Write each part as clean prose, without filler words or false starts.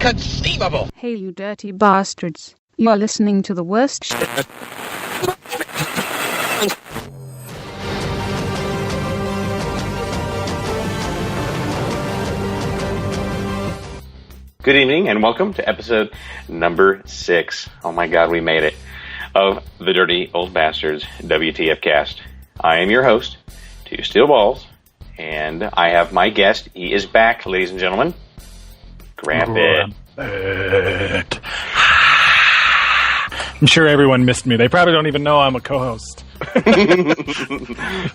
Inconceivable! Hey, you dirty bastards. You're listening to the worst shit. Good evening and welcome to episode number 6. Oh my god, we made it. Of the Dirty Old Bastards WTFcast. I am your host, Two Steel Balls, and I have my guest. He is back, ladies and gentlemen. Grampit. I'm sure everyone missed me. They probably don't even know I'm a co-host.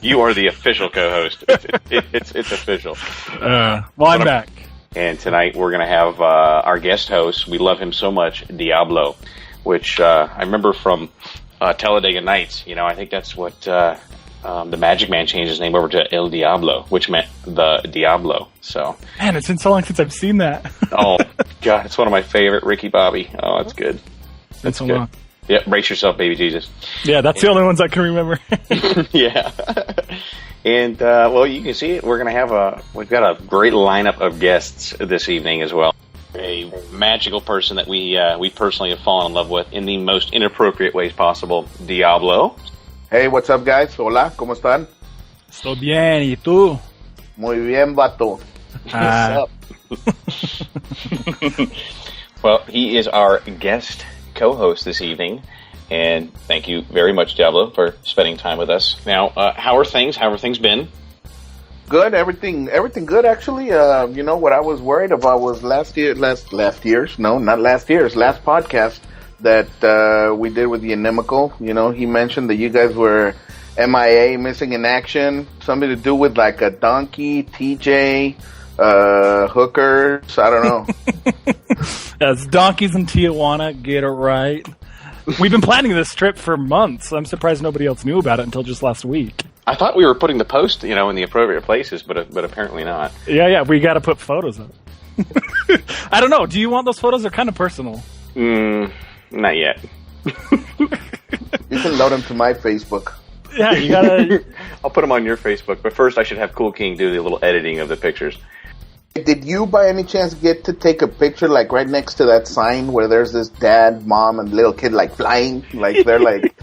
You are the official co-host. It's official. Well, I'm back. And tonight we're going to have our guest host. We love him so much, Diablo, which I remember from Talladega Nights. You know, I think that's what the Magic Man changed his name over to El Diablo, which meant the Diablo. So, man, it's been so long since I've seen that. Oh, God, it's one of my favorite, Ricky Bobby. Oh, that's good. That's so good. Long. Yep, brace yourself, baby Jesus. Yeah, that's the only ones I can remember. Yeah. And, well, you can see it. We've got a great lineup of guests this evening as well. A magical person that we personally have fallen in love with in the most inappropriate ways possible, Diablo. Hey, what's up, guys? Hola, ¿cómo están? Estoy bien, ¿y tú? Muy bien, vato. What's up? Well, he is our guest co-host this evening. And thank you very much, Diablo, for spending time with us. Now, how are things? How have things been? Good, everything good, actually. You know, what I was worried about was last podcast that we did with the Inimical. You know, he mentioned that you guys were MIA, missing in action, something to do with like a donkey, TJ, hookers, I don't know. It's donkeys in Tijuana, get it right. We've been planning this trip for months. I'm surprised nobody else knew about it until just last week. I thought we were putting the post, you know, in the appropriate places, but apparently not. Yeah, we got to put photos up. I don't know. Do you want those photos? They're kind of personal. Not yet. You can load them to my Facebook. Yeah, you gotta. I'll put them on your Facebook, but first I should have Cool King do the little editing of the pictures. Did you, by any chance, get to take a picture, like, right next to that sign where there's this dad, mom, and little kid, like, flying? Like, they're like...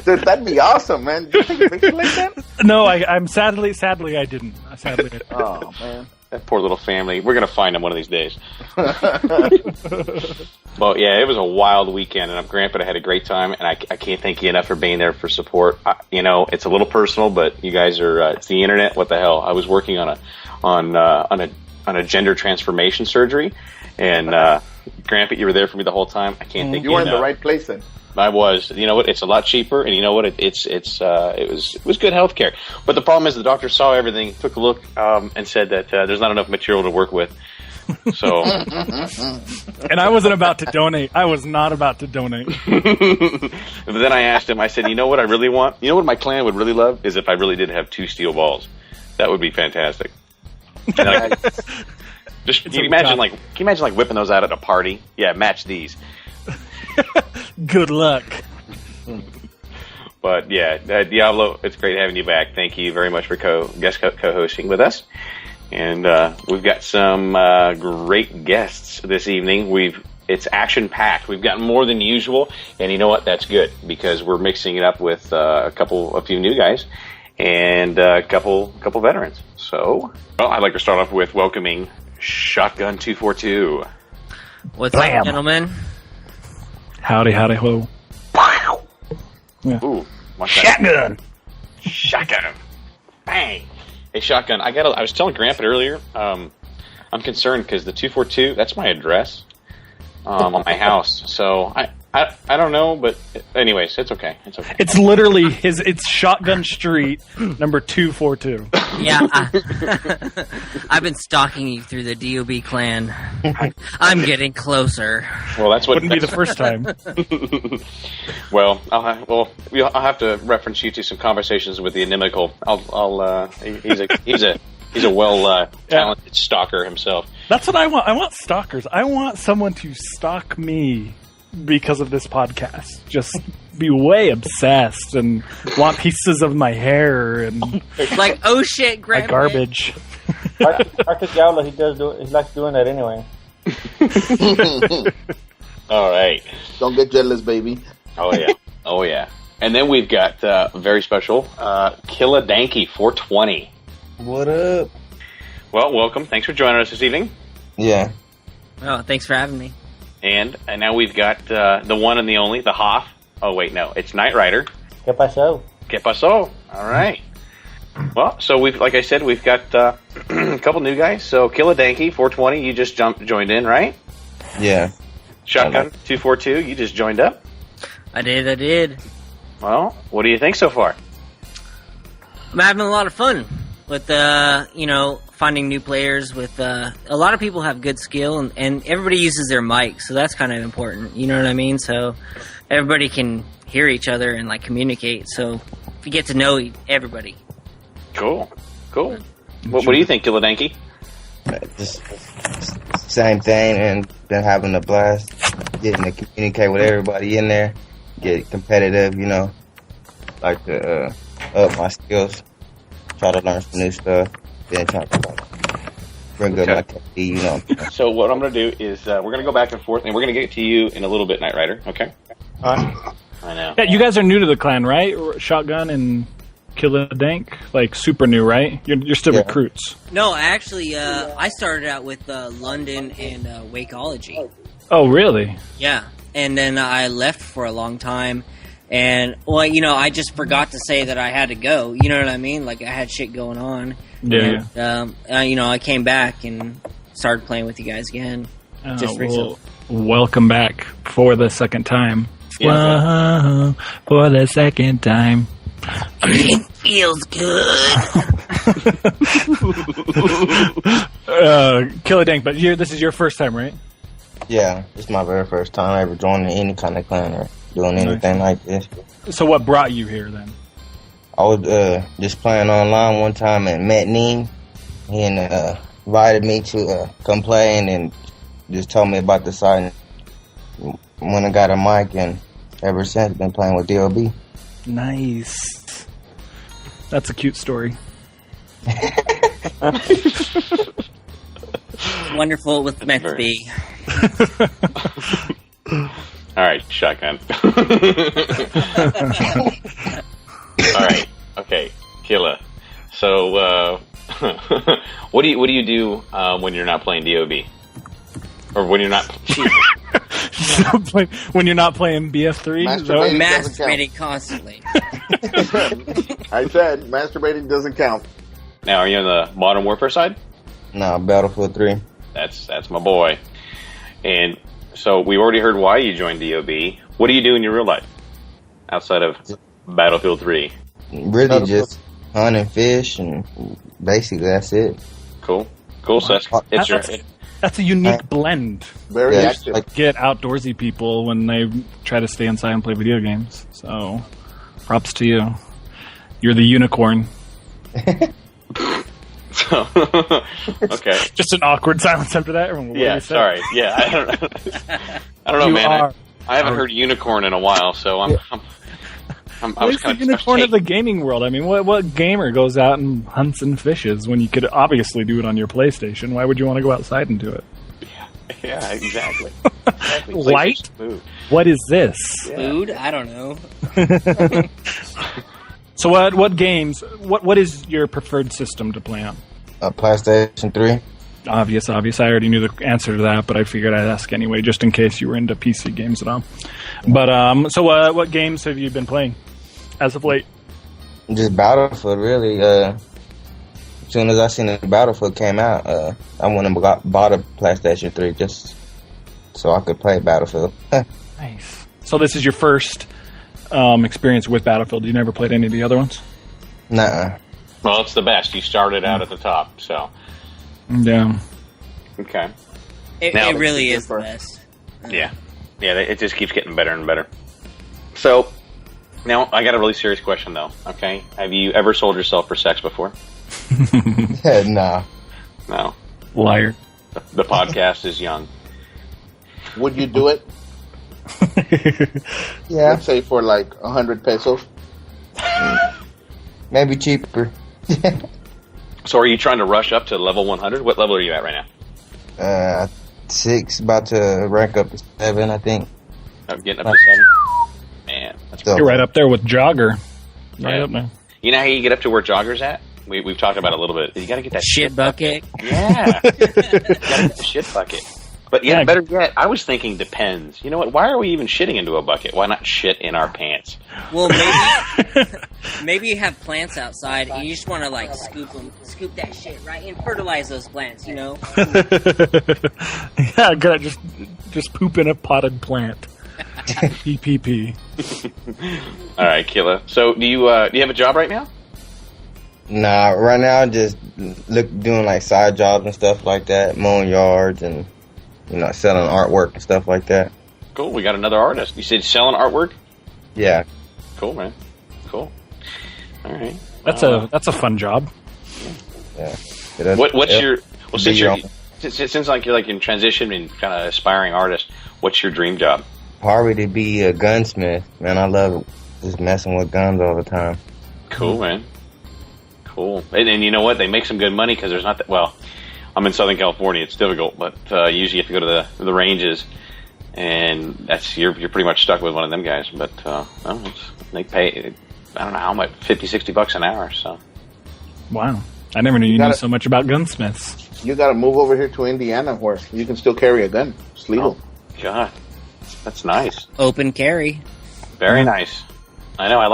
Dude, that'd be awesome, man. Did you take a picture like that? No, I'm sadly, I didn't. Oh, man. That poor little family. We're going to find them one of these days. Well, yeah, it was a wild weekend, and Grandpa had a great time, and I can't thank you enough for being there for support. You know, it's a little personal, but you guys are... it's the internet. What the hell? I was working on a gender transformation surgery, and Grandpa, you were there for me the whole time. I can't think. You were in the right place then. I was. You know what? It's a lot cheaper, and you know what? It was good health care. But the problem is, the doctor saw everything, took a look, and said that there's not enough material to work with. So, and I wasn't about to donate. I was not about to donate. But then I asked him. I said, "You know what I really want? You know what my clan would really love is if I really did have 2 steel balls. That would be fantastic." Can you imagine whipping those out at a party? Yeah, match these. Good luck. But yeah, Diablo, it's great having you back. Thank you very much for co-hosting with us. And we've got some great guests this evening. It's action packed. We've got more than usual, and you know what? That's good because we're mixing it up with a few new guys and a couple veterans. So, well, I'd like to start off with welcoming Shotgun 242. What's up, gentlemen? Howdy, ho. Yeah. Ooh, Shotgun. Bang. Hey, Shotgun. I was telling Grandpa earlier. I'm concerned because the 242. That's my address on my house. So I don't know, but anyways, it's okay. It's literally it's Shotgun Street, number 242. Yeah, I've been stalking you through the DOB clan. I'm getting closer. Well, wouldn't be the first time. Well, I'll have to reference you to some conversations with the Inimical. He's a well talented stalker himself. That's what I want. I want stalkers. I want someone to stalk me because of this podcast. Just be way obsessed and want pieces of my hair and like, oh shit, grab my garbage. Arctic Diablo, he likes doing that anyway. All right. Don't get jealous, baby. Oh, yeah. Oh, yeah. And then we've got very special Killa Danky 420. What up? Well, welcome. Thanks for joining us this evening. Yeah. Oh, thanks for having me. And now we've got the one and the only, the Hoff. Oh, wait, no. It's Knight Rider. ¿Qué pasó? ¿Qué pasó? All right. Well, so like I said, we've got a couple new guys. So Killa Danky 420, you just joined in, right? Yeah. Shotgun 242, you just joined up. I did. Well, what do you think so far? I'm having a lot of fun with, finding new players. With a lot of people have good skill, and everybody uses their mic, so that's kind of important. You know what I mean? So everybody can hear each other and communicate. So you get to know everybody. Cool. What do you think, Killa Danky? Just same thing, and been having a blast getting to communicate with everybody in there, get competitive, like to up my skills, try to learn some new stuff, then try to bring up my KD, So what I'm going to do is we're going to go back and forth, and we're going to get to you in a little bit, Knight Rider, okay? I know. Yeah, you guys are new to the clan, right? Shotgun and Killa Dank, super new, right? You're still recruits. No, actually, I started out with London and Wakeology. Oh, really? Yeah, and then I left for a long time, and I just forgot to say that I had to go. You know what I mean? I had shit going on. Yeah. And, I came back and started playing with you guys again. Just recently. Welcome back for the second time. Yeah. Whoa, for the second time. It feels good. Killa Dank, but this is your first time, right? Yeah, it's my very first time ever joining any kind of clan or doing anything like this. So what brought you here then? I was just playing online one time and met Neem. He invited me to come play and just told me about the site. When I got a mic, and ever since been playing with DOB. Nice. That's a cute story. Wonderful with meant to be. All right, Shotgun. All right, okay, Killa. So, what do you do when you're not playing DOB, or when you're not? When you're not playing BF3? Masturbating constantly. I said masturbating doesn't count. Now, are you on the Modern Warfare side? No, Battlefield 3. That's my boy. And so we already heard why you joined DOB. What do you do in your real life outside of Battlefield 3? Really just hunt and fish, and basically that's it. Cool. So that's a unique blend. Very active. Get outdoorsy people when they try to stay inside and play video games. So, props to you. You're the unicorn. So, okay. Just an awkward silence after that. Yeah, sorry. Yeah, I don't know, man. I haven't heard unicorn in a while, so I was kind of the unicorn of the gaming world. I mean, what gamer goes out and hunts and fishes when you could obviously do it on your PlayStation? Why would you want to go outside and do it? Yeah, exactly. Light? What is this? Food? I don't know. So what games? What is your preferred system to play on? PlayStation 3. Obvious. I already knew the answer to that, but I figured I'd ask anyway, just in case you were into PC games at all. But so what games have you been playing as of late? Just Battlefield, really. As soon as I seen the Battlefield came out, I went and bought a PlayStation 3 just so I could play Battlefield. Nice. So this is your first experience with Battlefield. You never played any of the other ones? Nuh-uh. Well, it's the best. You started out at the top, so. Yeah. Okay. It really is the best. Yeah. It just keeps getting better and better. So, now I got a really serious question, though. Okay, have you ever sold yourself for sex before? No. No. Liar. The podcast is young. Would you do it? Yeah. Let's say for like 100 pesos. Maybe cheaper. So are you trying to rush up to level 100? What level are you at right now? 6, about to rank up to 7, I think. I'm getting up to 7. Man, that's So, You're right up there with Jogger. Right Yeah. up there. You know how you get up to where Jogger's at? We've talked about it a little bit. You got to get that Shit bucket. Yeah. You gotta get the shit bucket. But yeah, Yeah. better yet, I was thinking depends. You know what? Why are we even shitting into a bucket? Why not shit in our pants? Well, maybe you have plants outside and you just want to like scoop that shit right and fertilize those plants. You know. Yeah, good. Just poop in a potted plant. PPP. All right, Killa. So do you have a job right now? Nah, right now just doing like side jobs and stuff like that, mowing yards and selling artwork and stuff like that. Cool. We got another artist. You said selling artwork? Yeah. Cool, man. Cool. All right. That's a fun job. Yeah. What's your your since like you're like in transition and kind of aspiring artist, what's your dream job? probably to be a gunsmith? Man, I love just messing with guns all the time. Cool, man. Cool. And you know what? They make some good money because there's not that. Well, I'm in Southern California. It's difficult, but usually you have to go to the ranges, and you're pretty much stuck with one of them guys. But they pay, I don't know how much, $50-$60 an hour. So Wow. I never knew you knew so much about gunsmiths. You got to move over here to Indiana where you can still carry a gun. It's legal. Oh, God, that's nice. Open carry. Very nice. I know. I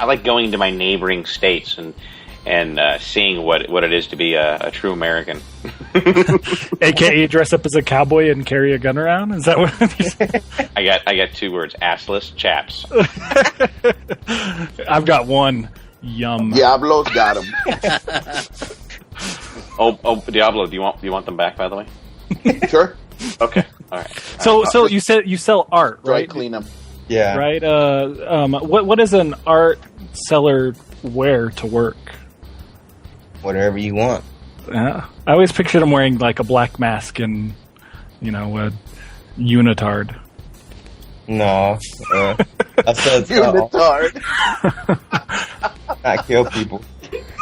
like going to my neighboring states and seeing what it is to be a true American. AKA dress up as a cowboy and carry a gun around? Is that what I got 2 words: assless chaps. I've got one. Yum. Diablo's got him. Oh, Diablo, do you want them back, by the way? Sure. Okay. All right. So you said you sell art, Dry right? clean them. Yeah. Right. What does an art seller wear to work? Whatever you want. I always pictured him wearing like a black mask and a unitard. No. I said Unitard. not kill people.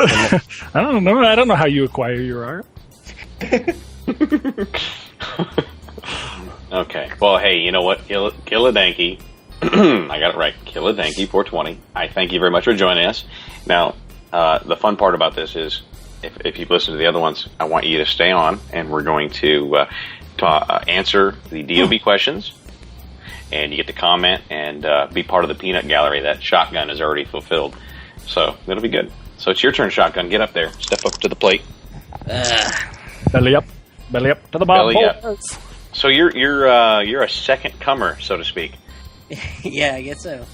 I don't know. I don't know how you acquire your art. Okay. Well, hey, you know what? Killadanky. I got it right. Killadanky 420. I thank you very much for joining us. Now, the fun part about this is, if you've listened to the other ones, I want you to stay on, and we're going to answer the DOB questions, and you get to comment and be part of the peanut gallery. That shotgun is already fulfilled, so it'll be good. So it's your turn, shotgun. Get up there. Step up to the plate. Belly up to the bottom. Belly up. So you're a second comer, so to speak. Yeah, I guess so.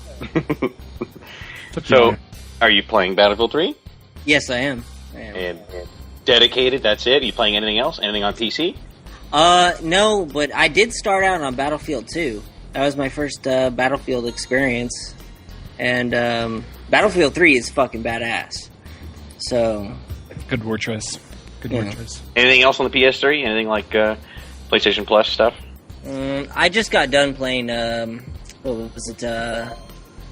So, are you playing Battlefield 3? Yes, I am. And dedicated, that's it? Are you playing anything else? Anything on PC? No, but I did start out on Battlefield 2. That was my first Battlefield experience. And Battlefield 3 is fucking badass. So... Good word choice. Good word choice. Anything else on the PS3? Anything like PlayStation Plus stuff? I just got done playing, what was it, the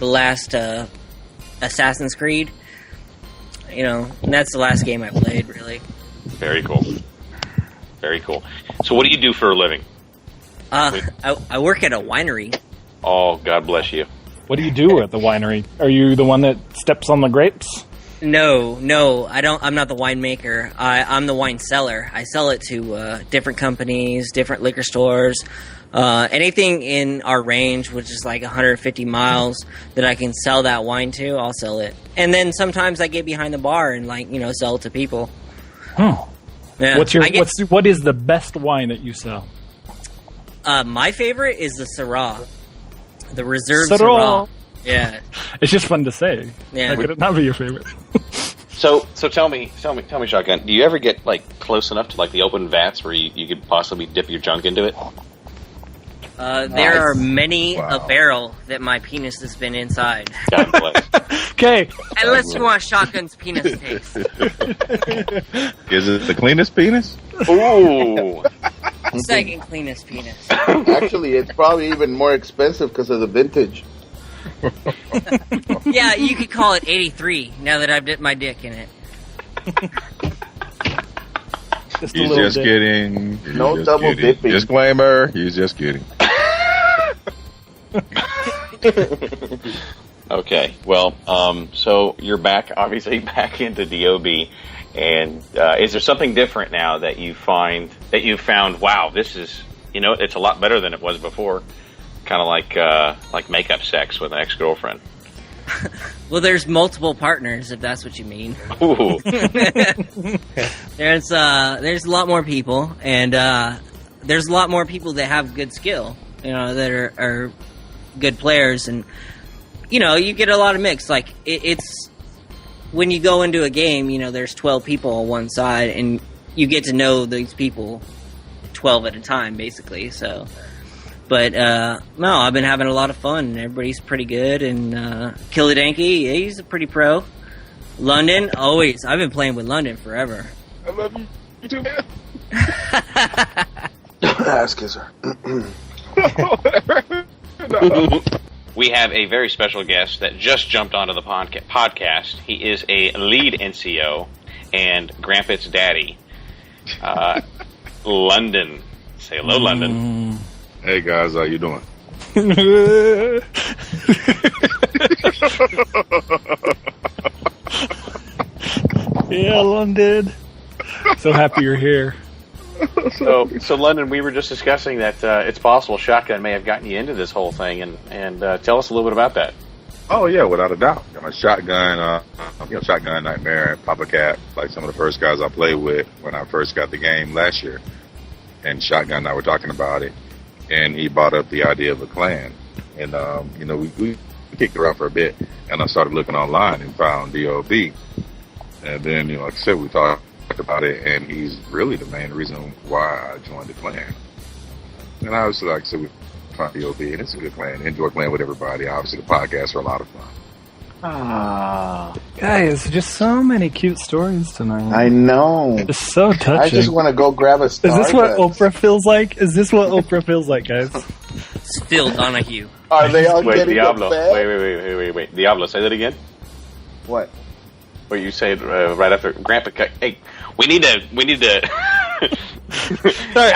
last Assassin's Creed. And that's the last game I played, really. Very cool. Very cool. So what do you do for a living? I work at a winery. Oh, God bless you. What do you do at the winery? Are you the one that steps on the grapes? No, I don't. I'm not the winemaker. I'm the wine seller. I sell it to different companies, different liquor stores, anything in our range, which is like 150 miles that I can sell that wine to. I'll sell it, and then sometimes I get behind the bar and sell it to people. Oh, yeah. What is the best wine that you sell? My favorite is the Syrah, the Reserve Syrah. Syrah. Yeah, it's just fun to say. Yeah. How could it not be your favorite? So tell me, Shotgun, do you ever get close enough to the open vats where you could possibly dip your junk into it? There are many a barrel that my penis has been inside. God bless. Okay. Unless you want Shotgun's penis taste. Is it the cleanest penis? Ooh. Second cleanest penis. Actually, it's probably even more expensive because of the vintage. Yeah, you could call it 83 now that I've dipped my dick in it. Just a He's little just bit. kidding. He's No just double kidding. dipping. Disclaimer, he's just kidding. Okay, well, so you're obviously back into DOB, and is there something different now that you found? Wow, this is, it's a lot better than it was before. Kind of like makeup sex with an ex-girlfriend. Well, there's multiple partners, if that's what you mean. Ooh. There's a lot more people, and there's a lot more people that have good skill, that are good players, and you get a lot of mix. Like it's when you go into a game, there's 12 people on one side, and you get to know these people 12 at a time, basically. So, but no, I've been having a lot of fun. Everybody's pretty good, and Killidanky, he's a pretty pro. London, always. I've been playing with London forever. I love you too, man. Ass kisser. We have a very special guest that just jumped onto the podcast. He is a lead NCO and Grampet's daddy, London. Say hello, London. Hey guys, how you doing? Yeah, London. So happy you're here. So London, we were just discussing that it's possible Shotgun may have gotten you into this whole thing, and tell us a little bit about that. Oh yeah, without a doubt. Got my shotgun, shotgun nightmare, Papa Cat, like some of the first guys I played with when I first got the game last year. And Shotgun and I were talking about it, and he brought up the idea of a clan, and we kicked around for a bit, and I started looking online and found DOB, and then like I said, we talked about it, and he's really the main reason why I joined the clan. And obviously, like I said, we found DOB, and it's a good clan. Enjoy playing with everybody. Obviously, the podcasts are a lot of fun. Guys, just so many cute stories tonight. I know. Just so touching. I just want to go grab a Starbucks. Is this what Oprah feels like? Is this what Oprah feels like, guys? It's Phil Donahue. Are they all Wait, getting Diablo. fed? Wait. Diablo, say that again. What? Or you say it right after Grandpa. Hey, we need to. Sorry,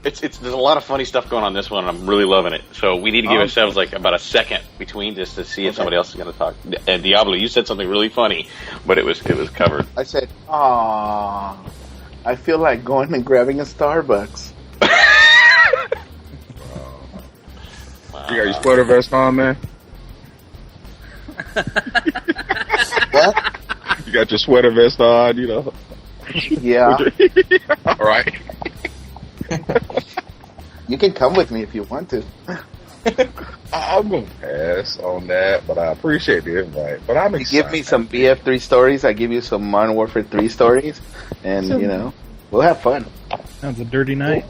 There's a lot of funny stuff going on in this one, and I'm really loving it. So we need to give ourselves like about a second between just to see if somebody else is going to talk. And Diablo, you said something really funny, but it was covered. I said, "Aw, I feel like going and grabbing a Starbucks." You got your sweater vest on, man? What? You got your sweater vest on, Yeah. All right. You can come with me if you want to. I'm going to pass on that, but I appreciate the invite. But I'm You excited. give me some BF3 stories, I give you some Modern Warfare 3 stories, and, we'll have fun. Sounds a dirty night.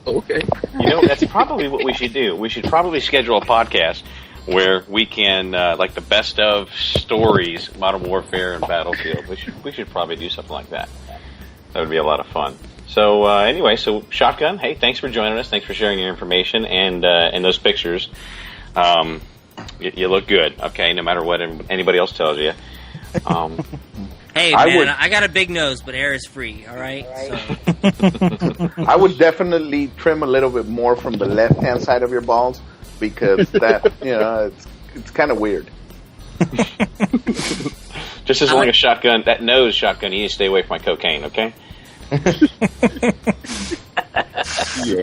Okay. That's probably what we should do. We should probably schedule a podcast where we can, like the best of stories, Modern Warfare and Battlefield. We should probably do something like that. That would be a lot of fun. So anyway, Shotgun, hey, thanks for joining us. Thanks for sharing your information and those pictures. You look good, okay, no matter what anybody else tells you. Hey, man, I got a big nose, but air is free, all right? So. I would definitely trim a little bit more from the left-hand side of your balls, because that, it's kind of weird. Just as long as Shotgun, that nose Shotgun, you need to stay away from my cocaine, okay?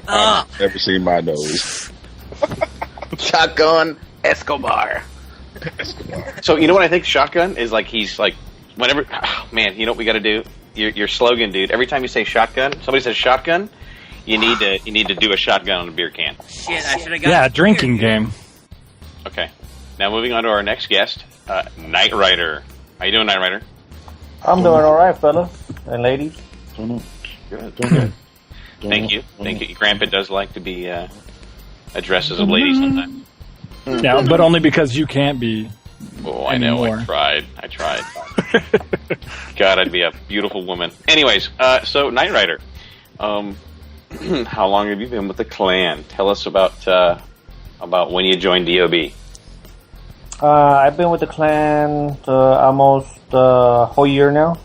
I've never seen my nose. Shotgun Escobar. So you know what I think Shotgun is like? He's like, whenever, man, you know what we got to do? Your slogan, dude. Every time you say shotgun, somebody says shotgun, you need to do a shotgun on a beer can. Shit, I should have got. Yeah, drinking game. Okay. Now moving on to our next guest, Knight Rider. How you doing, Knight Rider? I'm doing all right, fellas and ladies. Good. Thank you. Grandpa does like to be addressed as a lady sometimes. Yeah, but only because you can't be. Oh, I know. Anymore. I tried. God, I'd be a beautiful woman. Anyways, so Knight Rider. How long have you been with the clan? Tell us about when you joined DOB. I've been with the clan almost a whole year now.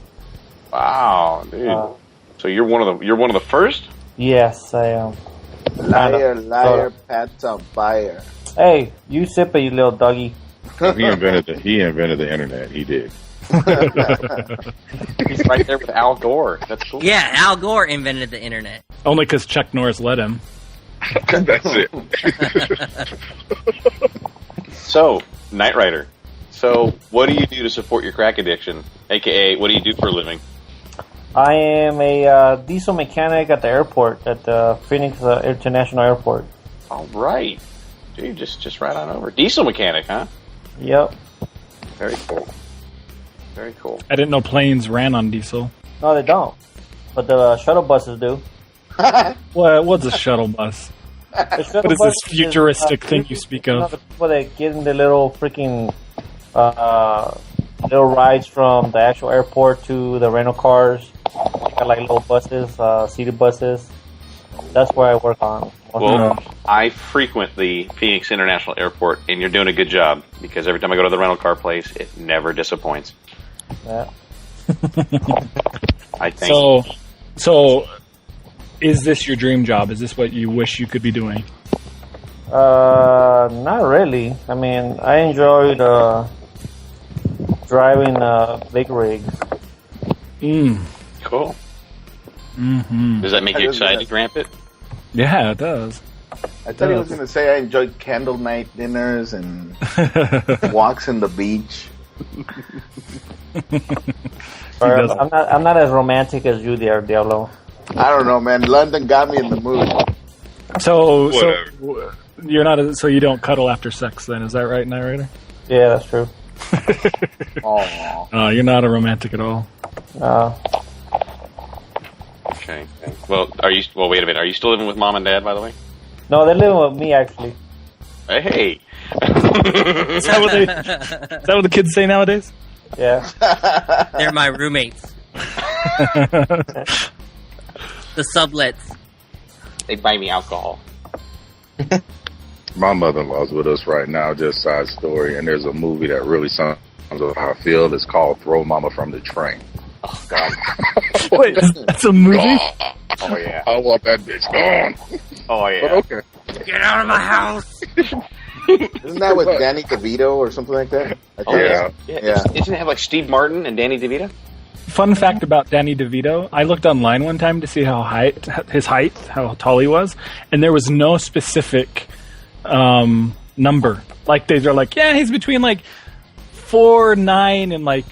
Wow, dude. So you're one of the first? Yes, I am. Liar, Pat's on fire. Hey, you sip it, you little doggy. He invented the internet. He did. He's right there with Al Gore. That's cool. Yeah, Al Gore invented the internet. Only because Chuck Norris let him. That's it. So, Knight Rider. So, what do you do to support your crack addiction? AKA, what do you do for a living? I am a diesel mechanic at the airport, at the Phoenix International Airport. All right. Dude, just right on over. Diesel mechanic, huh? Yep. Very cool. Very cool. I didn't know planes ran on diesel. No, they don't. But the shuttle buses do. What's a shuttle bus? The shuttle What is bus this futuristic thing you speak of? The people that get in the little freaking little rides from the actual airport to the rental cars. They got like little buses, seated buses. That's where I work on. Well, I frequent the Phoenix International Airport, and you're doing a good job, because every time I go to the rental car place, it never disappoints. Yeah. I think. So, is this your dream job? Is this what you wish you could be doing? Not really. I mean, I enjoyed driving big rigs. Cool. Mm-hmm. Does that make you excited, Grampet? Yeah, it does. I thought he was going to say I enjoyed candle night dinners and walks in the beach. I'm not as romantic as you there, Diablo. I don't know, man. London got me in the mood. So you're not. So you don't cuddle after sex, then? Is that right, Knight Rider? Yeah, that's true. Aww. You're not a romantic at all. Okay. Well, wait a minute. Are you still living with Mom and Dad, by the way? No, they're living with me, actually. Hey. Is that what the kids say nowadays? Yeah. They're my roommates. The sublets. They buy me alcohol. My mother-in-law's with us right now, just side story, and there's a movie that really sums up how I feel. It's called Throw Mama from the Train. Oh, God. Wait, that's a movie? Oh, yeah. I want that bitch gone. Oh, yeah. But okay. Get out of my house! Isn't that with Danny DeVito or something like that? I think Yeah. Yeah. Isn't it have like Steve Martin and Danny DeVito? Fun fact about Danny DeVito, I looked online one time to see how tall he was, and there was no specific number. Like, they're like, yeah, he's between like 4'9" and like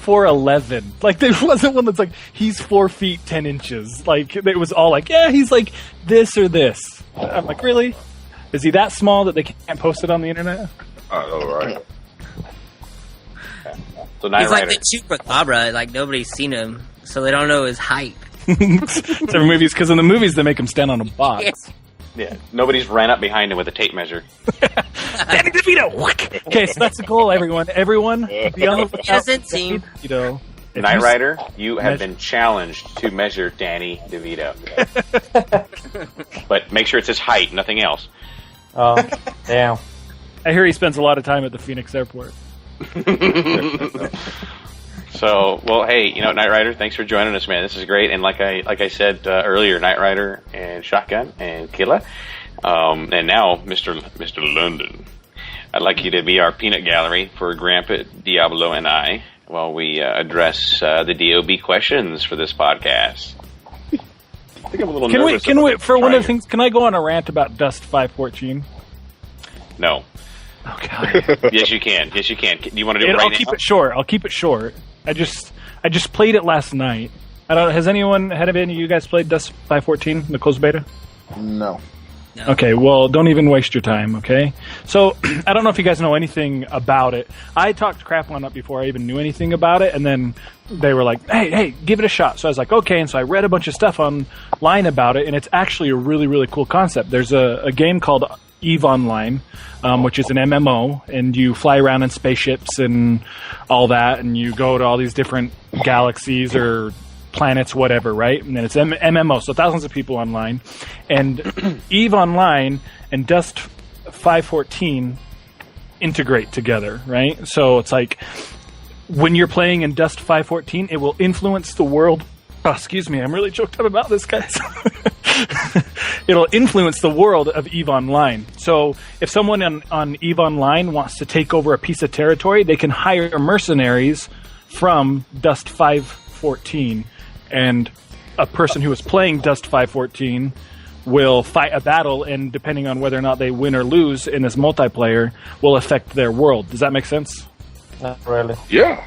4'11". Like, there wasn't one that's like, he's 4 feet 10 inches. Like, it was all like, yeah, he's like this or this. I'm like, really? Is he that small that they can't post it on the internet? All right. So Knight He's Rider. like the chupacabra. Like, nobody's seen him, so they don't know his height. It's in movies, because in the movies they make him stand on a box. Yeah. Nobody's ran up behind him with a tape measure. Danny DeVito! Okay, so that's the goal, everyone. Everyone, be on the lookout. Innocent team. Knight Rider, you have been challenged to measure Danny DeVito. But make sure it's his height, nothing else. Oh, damn. I hear he spends a lot of time at the Phoenix airport. So, well, hey, Knight Rider, thanks for joining us, man. This is great. And like I said earlier, Knight Rider and Shotgun and Killa, and now Mr. London, I'd like you to be our peanut gallery for Grandpa, Diablo, and I while we address the DOB questions for this podcast. I think I'm a little nervous. Can we, for one of the things, can I go on a rant about Dust 514? No. Oh, God. Yes, you can. Do you want to do it right now? I'll keep it short. I just played it last night. I don't. Have any of you guys played Dust 514, the closed beta? No. Okay, well, don't even waste your time, okay? So, I don't know if you guys know anything about it. I talked crap on it before I even knew anything about it, and then they were like, hey, give it a shot. So I was like, okay, and so I read a bunch of stuff online about it, and it's actually a really, really cool concept. There's a game called EVE Online, which is an MMO, and you fly around in spaceships and all that, and you go to all these different galaxies or planets, whatever, right? And then it's MMO, so thousands of people online. And EVE Online and Dust 514 integrate together, right? So it's like when you're playing in Dust 514, it will influence the world Oh, excuse me, I'm really choked up about this, guys. It'll influence the world of EVE Online. So if someone on EVE Online wants to take over a piece of territory, they can hire mercenaries from Dust 514. And a person who is playing Dust 514 will fight a battle, and depending on whether or not they win or lose in this multiplayer, will affect their world. Does that make sense? Not really. Yeah.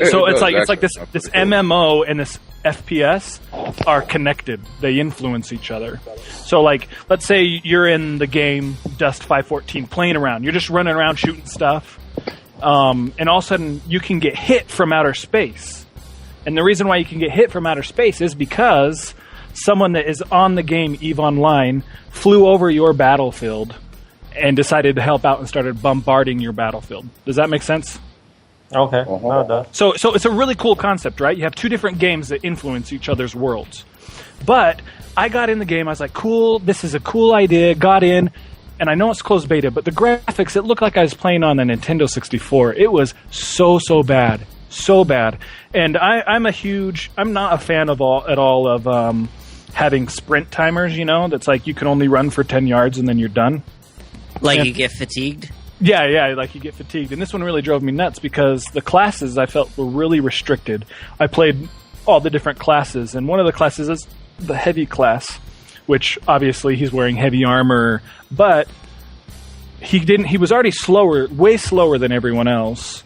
So It it's does, like this actually. this MMO and this FPS are connected. They influence each other. So like, let's say you're in the game Dust 514 playing around. You're just running around shooting stuff. And all of a sudden you can get hit from outer space. And the reason why you can get hit from outer space is because someone that is on the game EVE Online flew over your battlefield and decided to help out and started bombarding your battlefield. Does that make sense? Okay, no, it does. So it's a really cool concept, right? You have two different games that influence each other's worlds. But I got in the game, I was like, cool, this is a cool idea, got in, and I know it's closed beta, but the graphics, it looked like I was playing on a Nintendo 64. It was so bad. So bad. And I'm not a fan of at all of having sprint timers, that's like you can only run for 10 yards and then you're done. Like you get fatigued? Yeah, like you get fatigued. And this one really drove me nuts because the classes I felt were really restricted. I played all the different classes, and one of the classes is the heavy class, which obviously he's wearing heavy armor, but he was already slower, way slower than everyone else.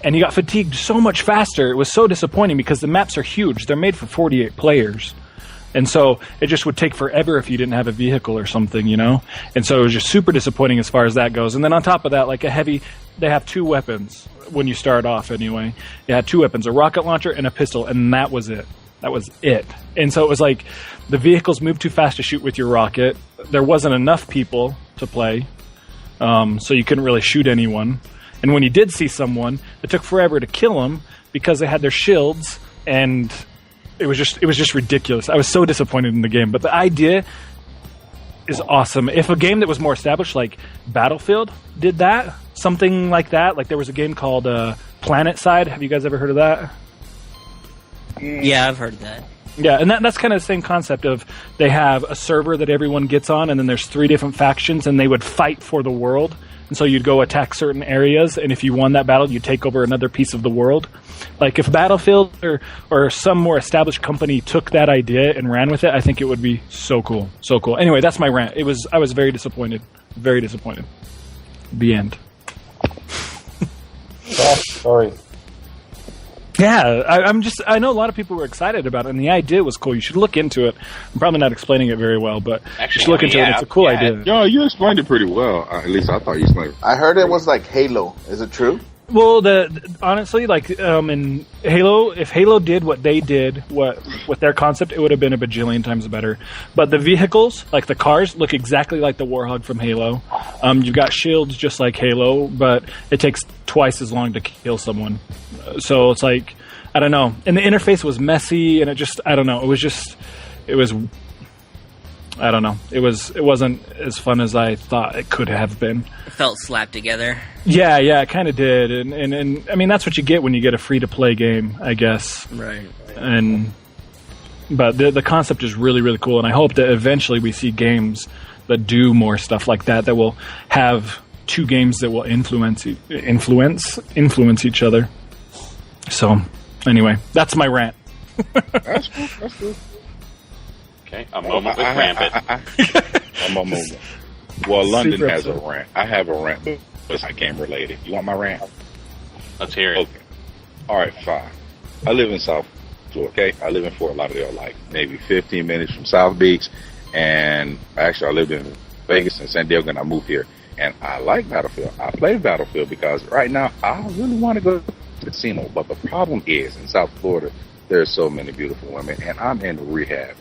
And he got fatigued so much faster. It was so disappointing because the maps are huge. They're made for 48 players. And so it just would take forever if you didn't have a vehicle or something, And so it was just super disappointing as far as that goes. And then on top of that, like they have two weapons when you start off anyway. They had two weapons, a rocket launcher and a pistol, and that was it. That was it. And so it was like the vehicles moved too fast to shoot with your rocket. There wasn't enough people to play, so you couldn't really shoot anyone. And when you did see someone, it took forever to kill them because they had their shields, and it was just ridiculous. I was so disappointed in the game, but the idea is awesome. If a game that was more established, like Battlefield, did that, something like that, like there was a game called Planet Side. Have you guys ever heard of that? Yeah, I've heard that. Yeah, and that's kind of the same concept of they have a server that everyone gets on, and then there's 3 different factions, and they would fight for the world. And so you'd go attack certain areas, and if you won that battle, you'd take over another piece of the world. Like if Battlefield or some more established company took that idea and ran with it, I think it would be so cool. So cool. Anyway, that's my rant. I was very disappointed. Very disappointed. The end. Sorry. Yeah, I know a lot of people were excited about it, and the idea was cool. You should look into it. I'm probably not explaining it very well, but you should look into it. It's a cool idea. Yo, you explained it pretty well. At least I thought you explained it. I heard it was like Halo. Is it true? Well, honestly, like in Halo, if Halo did what they did, with their concept, it would have been a bajillion times better. But the vehicles, like the cars, look exactly like the Warhog from Halo. You've got shields just like Halo, but it takes twice as long to kill someone. So it's like, I don't know. And the interface was messy, and I don't know. I don't know. It wasn't as fun as I thought it could have been. It felt slapped together. Yeah, it kind of did. And I mean, that's what you get when you get a free-to-play game, I guess. Right. But the concept is really, really cool, and I hope that eventually we see games that do more stuff like that will have 2 games that will influence each other. So, anyway, that's my rant. That's cool. Okay, a moment with Rampant. A moment. Well, London Super has a episode. rant. I have a rant, but it's not game related. You want my rant? Let's hear it. Okay. All right, fine. I live in South Florida, okay? I live in Fort Lauderdale, like maybe 15 minutes from South Beach. And actually, I lived in Vegas and San Diego, and I moved here. And I like Battlefield. I play Battlefield because right now I really want to go to the casino. But the problem is, in South Florida, there are so many beautiful women, and I'm in rehab.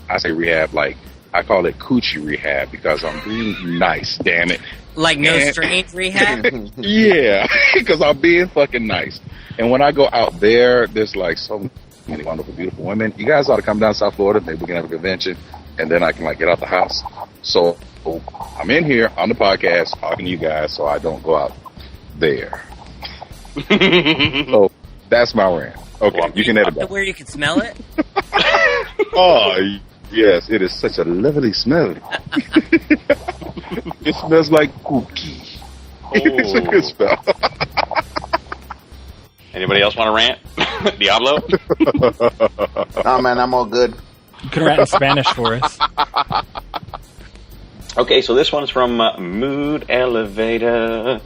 I say rehab like I call it coochie rehab because I'm being nice, damn it. Like no strings rehab? Yeah, because I'm being fucking nice. And when I go out there, there's like so many wonderful, beautiful women. You guys ought to come down to South Florida. Maybe we can have a convention, and then I can like get out the house. So I'm in here on the podcast talking to you guys, so I don't go out there. So that's my rant. Okay, you can edit To that. where you can smell it. Oh, yes, it is such a lovely smell. It smells like cookie. It's a good smell. Anybody else want to rant? Diablo? Oh man, I'm all good. You can rant in Spanish for us. Okay, so this one's from Mood Elevator.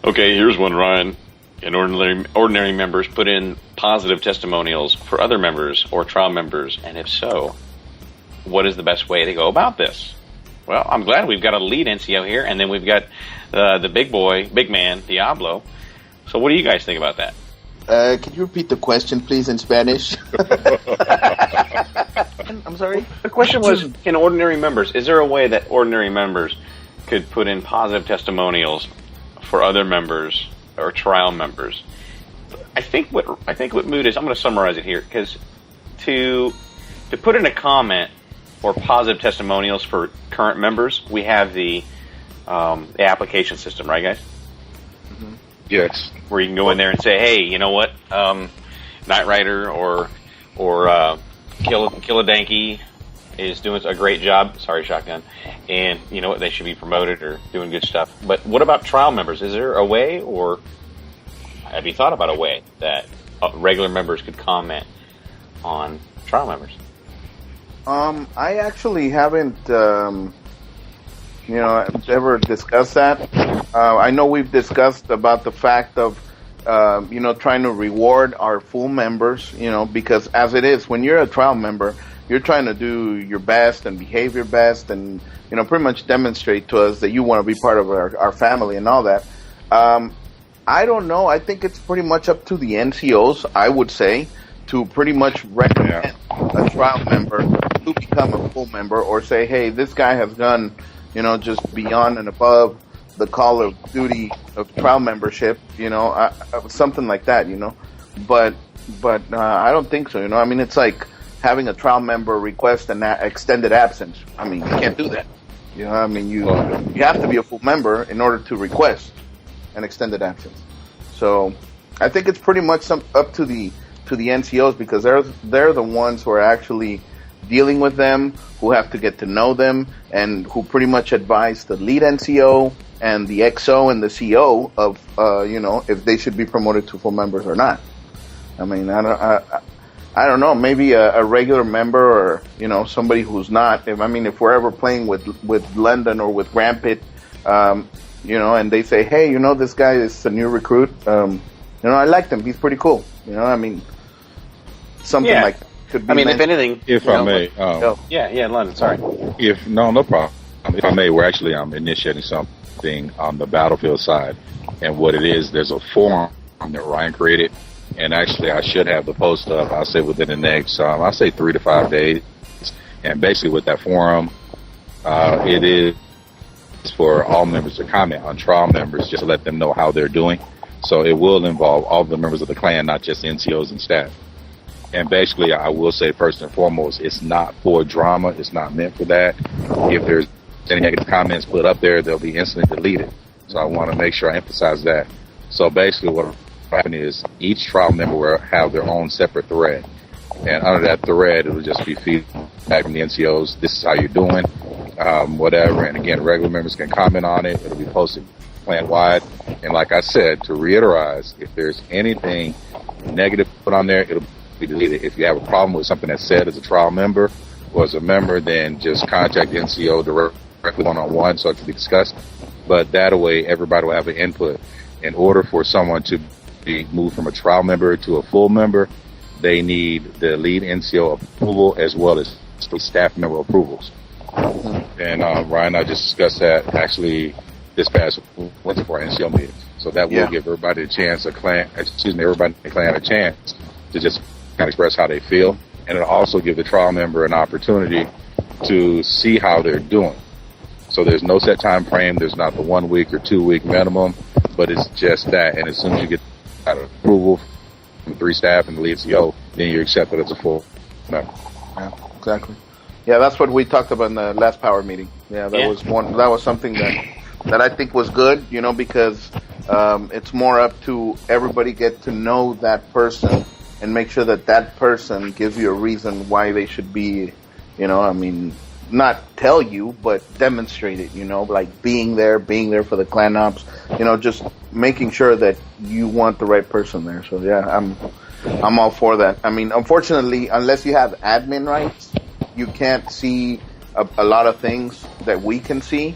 Okay, here's one, Ryan. Can ordinary members put in positive testimonials for other members or trial members? And if so, what is the best way to go about this? Well, I'm glad we've got a lead NCO here, and then we've got the big man, Diablo. So what do you guys think about that? Can you repeat the question, please, in Spanish? I'm sorry? The question was, is there a way that ordinary members could put in positive testimonials for other members or trial members? I think what Mood is, I'm going to summarize it here, because to put in a comment or positive testimonials for current members, we have the application system, right, guys? Yes. Where you can go in there and say, hey, you know what, Knight Rider or Killadanky is doing a great job. Sorry, Shotgun. And you know what, they should be promoted or doing good stuff. But what about trial members? Is there a way, or have you thought about a way that regular members could comment on trial members? I actually haven't, ever discussed that. I know we've discussed about the fact of, trying to reward our full members, because as it is, when you're a trial member, you're trying to do your best and behave your best and, pretty much demonstrate to us that you want to be part of our family and all that. I don't know. I think it's pretty much up to the NCOs, I would say, to pretty much recommend a trial member to become a full member, or say, hey, this guy has done, just beyond and above the call of duty of trial membership, something like that, But I don't think so, I mean, it's like having a trial member request an extended absence. I mean, you can't do that. I mean, you have to be a full member in order to request an extended absence. So I think it's pretty much up to the NCOs, because they're the ones who are actually dealing with them, who have to get to know them, and who pretty much advise the lead NCO and the XO and the CO of if they should be promoted to full members or not. I mean, I don't know. Maybe a regular member, or somebody who's not. If we're ever playing with London or with Rampant, and they say, hey, this guy is a new recruit. I liked him. He's pretty cool. Something like that could be. If anything, if I may, London. Sorry. No problem. If I may, we're actually initiating something on the battlefield side, and what it is, there's a forum that Ryan created, and actually I should have the post up. I'll say within the next, 3 to 5 days, and basically with that forum, it is for all members to comment on trial members, just to let them know how they're doing. So it will involve all the members of the clan, not just NCOs and staff. And basically, I will say first and foremost, it's not for drama. It's not meant for that. If there's any negative comments put up there, they'll be instantly deleted. So I want to make sure I emphasize that. So basically what will happen is each trial member will have their own separate thread. And under that thread, it'll just be feedback from the NCOs. This is how you're doing, whatever. And again, regular members can comment on it. It'll be posted clan-wide. And like I said, to reiterate, if there's anything negative put on there, it'll be deleted. If you have a problem with something that's said as a trial member or as a member, then just contact the NCO directly one-on-one so it can be discussed. But that way, everybody will have an input. In order for someone to be moved from a trial member to a full member, they need the lead NCO approval as well as staff member approvals. And Ryan and I just discussed that actually this past Wednesday for our NCO meetings. So that will give everybody a chance, everybody in the clan a chance to just kind of express how they feel. And it'll also give the trial member an opportunity to see how they're doing. So there's no set time frame. There's not the 1 week or 2 week minimum, but it's just that. And as soon as you get that approval from 3 staff and the lead CO, then you're accepted as a full member. Yeah, exactly. Yeah, that's what we talked about in the last power meeting. Yeah, that was something that I think was good, because It's more up to everybody get to know that person and make sure that that person gives you a reason why they should be, not tell you, but demonstrate it, like being there for the clan ops, just making sure that you want the right person there. So yeah, I'm all for that. I mean, unfortunately, unless you have admin rights, you can't see a lot of things that we can see.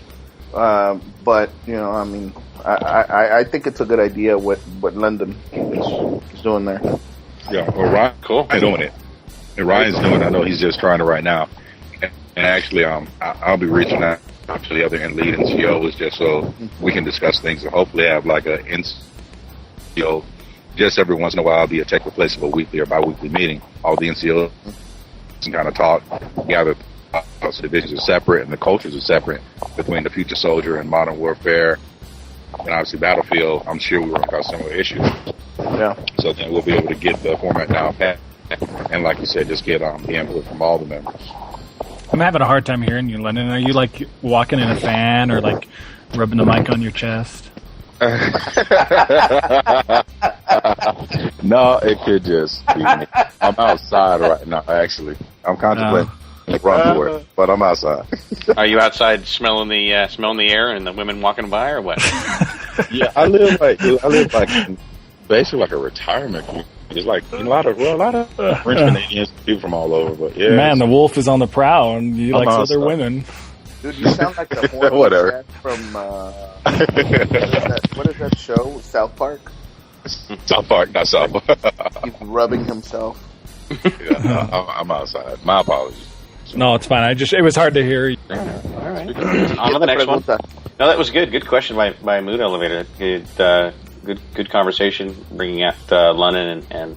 But I think it's a good idea what London is doing there. Yeah, well, Ryan, cool. Doing it. And Ryan's doing it. I know he's just trying it right now. And actually, I'll be reaching out to the other lead NCOs just so we can discuss things and hopefully have like a NCO just every once in a while be a take the place of a weekly or bi-weekly meeting. All the NCOs can kind of talk, gather. So the divisions are separate and the cultures are separate between the future soldier and modern warfare. And obviously Battlefield, I'm sure we run across similar issues. Yeah. So then we'll be able to get the format down pat. And like you said, just get the input from all the members. I'm having a hard time hearing you, Lennon. Are you like walking in a fan or like rubbing the mic on your chest? No, it could just be me. I'm outside right now, actually. I'm contemplating run for it, but I'm outside. Are you outside smelling the air and the women walking by, or what? Yeah, I live like in basically like a retirement community. It's like a lot of French Canadians, people from all over. But yeah, man, the wolf is on the prowl, and you like other women. Dude, you sound like the horrible whatever from what is that show? South Park. South Park, not South Park. He's rubbing himself. Yeah, no, I'm outside. My apologies. No, it's fine. It was hard to hear you. All right. On to the next one. No, that was good. Good question by Mood Elevator. Good conversation, bringing out London and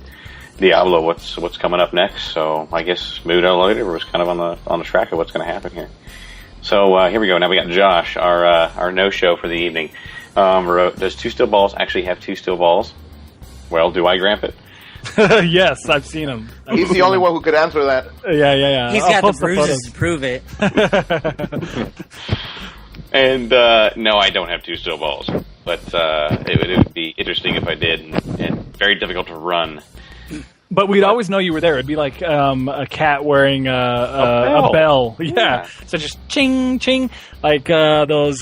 Diablo. What's coming up next? So I guess Mood Elevator was kind of on the track of what's going to happen here. So here we go. Now we got Josh, our no show for the evening. Wrote, does Two Steel Balls actually have two steel balls? Well, do I grant it? Yes, I've seen him. He's the only one who could answer that. Yeah. He's got the bruises to prove it. And no, I don't have two steel balls, but it would be interesting if I did, and very difficult to run. But we'd always know you were there. It'd be like a cat wearing a bell. Yeah. So just ching, ching. Like those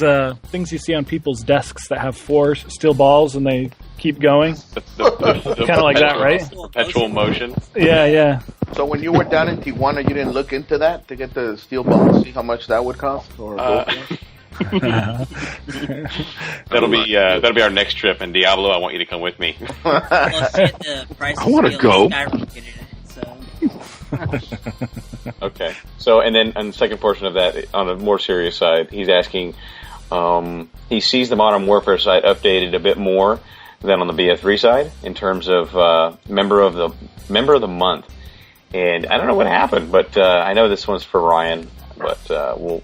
things you see on people's desks that have 4 steel balls and they keep going. Kind of like that, right? Perpetual motion. Yeah. So when you were down in Tijuana, you didn't look into that to get the steel balls, see how much that would cost? Or That'll be our next trip. And Diablo, I want you to come with me. Well, shit, the price I want to go. Okay. So, and then on the second portion of that, on a more serious side, he's asking, he sees the Modern Warfare site updated a bit more than on the BF3 side in terms of member of the month. And I don't know what happened, but I know this one's for Ryan, but we'll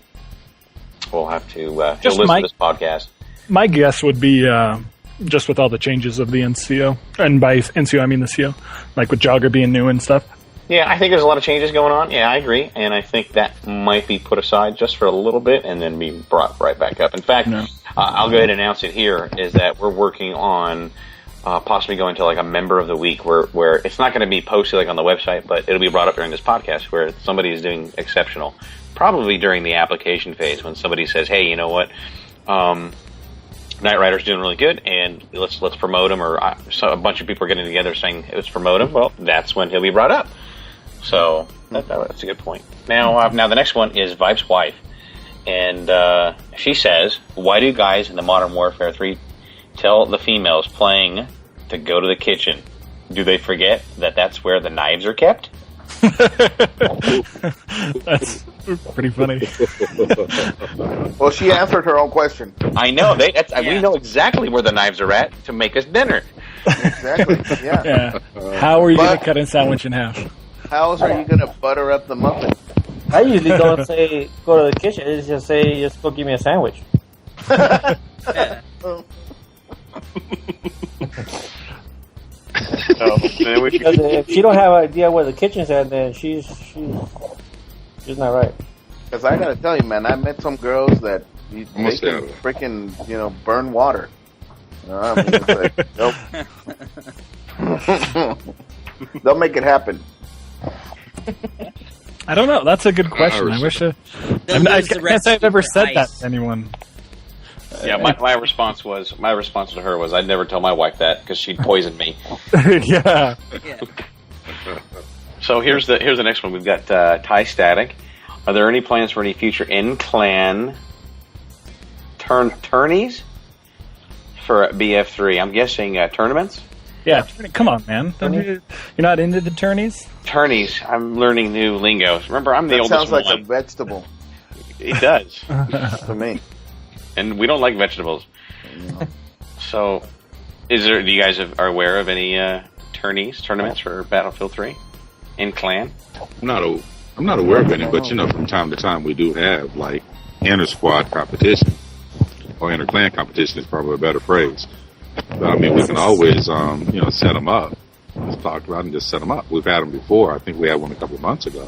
have to listen to this podcast. My guess would be just with all the changes of the NCO, and by NCO I mean the CO, like with Jogger being new and stuff. Yeah, I think there's a lot of changes going on. Yeah, I agree, and I think that might be put aside just for a little bit and then be brought right back up. In fact, I'll go ahead and announce it here, is that we're working on possibly going to like a member of the week where it's not going to be posted like on the website, but it'll be brought up during this podcast where somebody is doing exceptional. Probably during the application phase when somebody says, hey, you know what, Knight Rider's doing really good, and let's promote him, or so a bunch of people are getting together saying let's promote him. Well, that's when he'll be brought up. So that's a good point. Now the next one is Vibe's wife, and she says, why do guys in the Modern Warfare 3 tell the females playing to go to the kitchen? Do they forget that that's where the knives are kept? That's pretty funny. Well, she answered her own question. I know. We know exactly where the knives are at to make us dinner. Exactly. Yeah. How are you going to cut a sandwich in half? How else are you going to butter up the muffin? I usually don't say go to the kitchen. I just say just go give me a sandwich. Because if she don't have an idea where the kitchen's at, then she's not right. Because I gotta tell you, man, I met some girls that they can freaking burn water. I mean, it's like, nope. They'll make it happen. I don't know. That's a good question. I wish I can't say I've ever said that to anyone. Yeah, my response to her was I'd never tell my wife that because she'd poison me. Yeah. So here's the next one. We've got Ty Static. Are there any plans for any future in-clan tourneys for BF3? I'm guessing tournaments? Yeah, come on, man. You're not into the tourneys? Tourneys. I'm learning new lingo. Remember, I'm the oldest one. Sounds like a vegetable. It does. To me. And we don't like vegetables. No. So, do you guys are aware of any tournaments for Battlefield 3 in clan? I'm not aware of any, but from time to time we do have like inter-squad competition, or inter-clan competition is probably a better phrase. But I mean, we can always set them up. Let's talk about and just set them up. We've had them before. I think we had one a couple of months ago.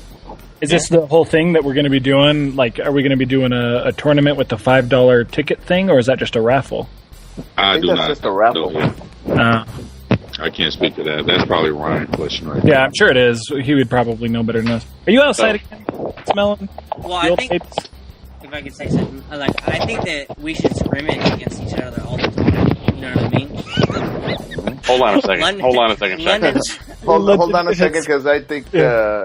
Is this the whole thing that we're going to be doing? Like, are we going to be doing a tournament with the $5 ticket thing, or is that just a raffle? I think that's just a raffle. I can't speak to that. That's probably Ryan's question right there. Yeah, I'm sure it is. He would probably know better than us. Are you outside again, smelling? Well, I think, if I could say something, I think that we should scrimmage against each other all the time. You know what I mean? Hold on a second. Hold on a second. Hold on a second, because I think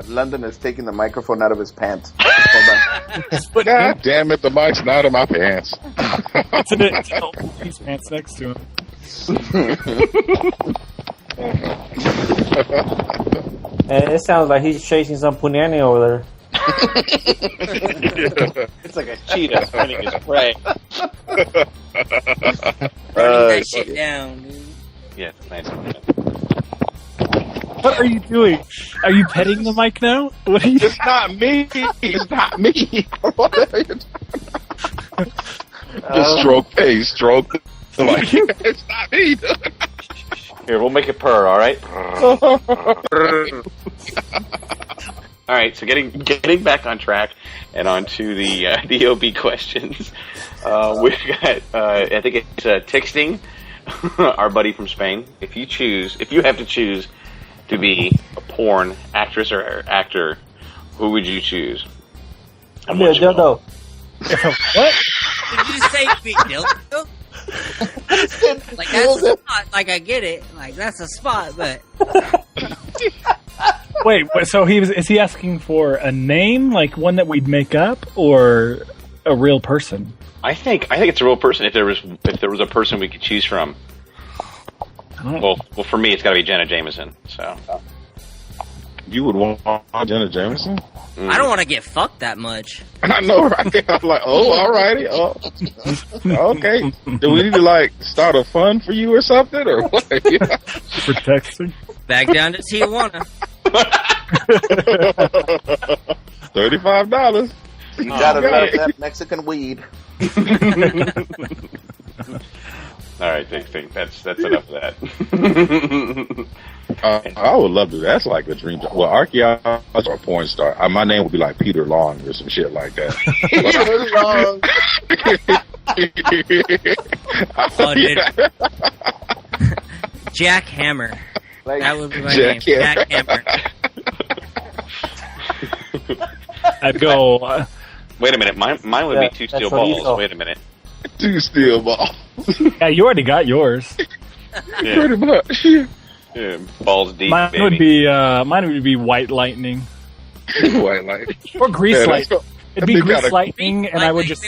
London is taking the microphone out of his pants. Hold on. God damn it, the mic's not in my pants. It's his pants next to him. And it sounds like he's chasing some punani over there. It's like a cheetah finding his prey. Burning that shit down, dude. Yeah, nice. What are you doing? Are you petting the mic now? What are you? It's not me. It's not me. What are you doing? Just stroke. Like, it's not me. Here, we'll make it purr, all right? All right, so getting back on track and onto the DOB questions. We've got, I think it's texting our buddy from Spain. If you have to choose to be a porn actress or actor, who would you choose? I'm a dildo. What? Did you say big dildo? Like, that's a spot. Like, I get it. Like, that's a spot, but... Wait, so is he asking for a name, like one that we'd make up, or a real person? I think it's a real person. If there was a person we could choose from. Well, for me, it's got to be Jenna Jameson. So you would want Jenna Jameson? I don't want to get fucked that much. I know, right? I'm like, alrighty. Okay. Do we need to start a fund for you or something, or what? For texting? Back down to Tijuana. $35. You gotta love that Mexican weed. All right, texting. That's enough of that. I would love to. That's like a dream job. Well, archaeologist or a porn star. My name would be like Peter Long or some shit like that. Peter Long. Oh, dude. Jack Hammer. That would be my name. Jack Hammer. I'd go. Wait a minute. Mine would be two steel balls. Wait a minute. Two steel balls. Yeah, you already got yours. Yeah. Pretty much. Yeah, balls deep. Mine baby. would be White Lightning. White Lightning. Or Grease Lightning. It'd be Grease Lightning, and I would just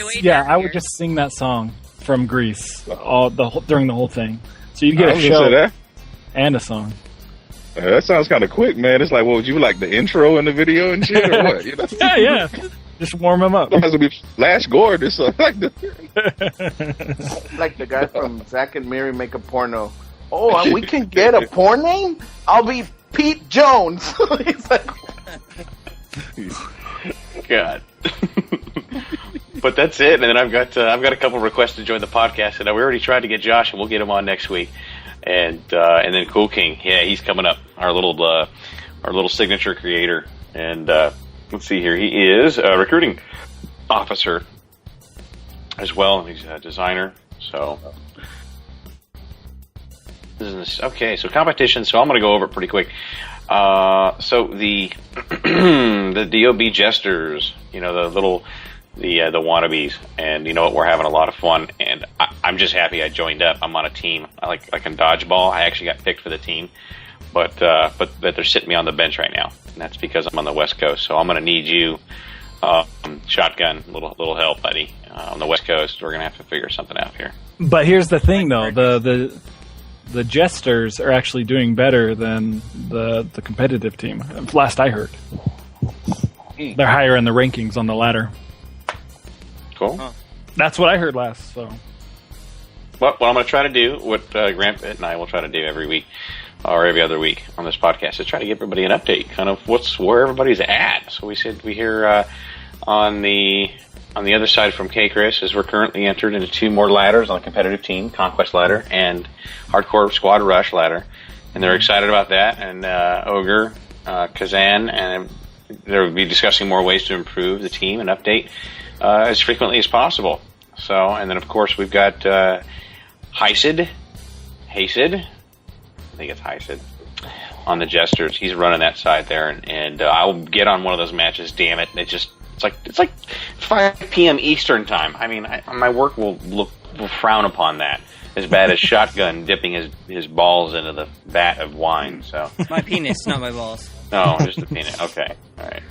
sing that song from Grease during the whole thing. So you'd get a show and a song. That sounds kind of quick, man. It's like, what would you like the intro in the video and shit, or what? You know? Yeah. Just warm him up. It has to be Flash Gordon or something like that. Like the guy from Zack and Miri Make a Porno. Oh, and we can get a porn name? I'll be Pete Jones. He's like, God. But that's it. And then I've got a couple requests to join the podcast, and we already tried to get Josh, and we'll get him on next week. And then Cool King, yeah, he's coming up. Our little signature creator. And let's see here, he is a recruiting officer as well. He's a designer. So Okay, so competition. So I'm going to go over it pretty quick. So the the DOB jesters, the wannabes, and you know what? We're having a lot of fun, and I'm just happy I joined up. I'm on a team. I can dodgeball. I actually got picked for the team, but they're sitting me on the bench right now, and that's because I'm on the West Coast. So I'm going to need you, shotgun, little help, buddy, on the West Coast. We're going to have to figure something out here. But here's the thing, though: the jesters are actually doing better than the competitive team. Last I heard, they're higher in the rankings on the ladder. Cool. That's what I heard last. So, what I'm going to try to do, what Grant and I will try to do every week or every other week on this podcast, is try to give everybody an update, kind of where everybody's at. So we hear on the other side from K. Chris is we're currently entered into 2 more ladders on the competitive team, Conquest ladder and Hardcore Squad Rush ladder, and they're excited about that. And Ogre, Kazan, and they'll be discussing more ways to improve the team and update as frequently as possible. So, and then of course we've got Hysid, I think it's Hysid, on the Jesters. He's running that side there, and I'll get on one of those matches. Damn it! It's like 5 p.m. Eastern time. I mean, my work will frown upon that. As bad as Shotgun dipping his balls into the vat of wine. So my penis, not my balls. No, just the penis. Okay, all right.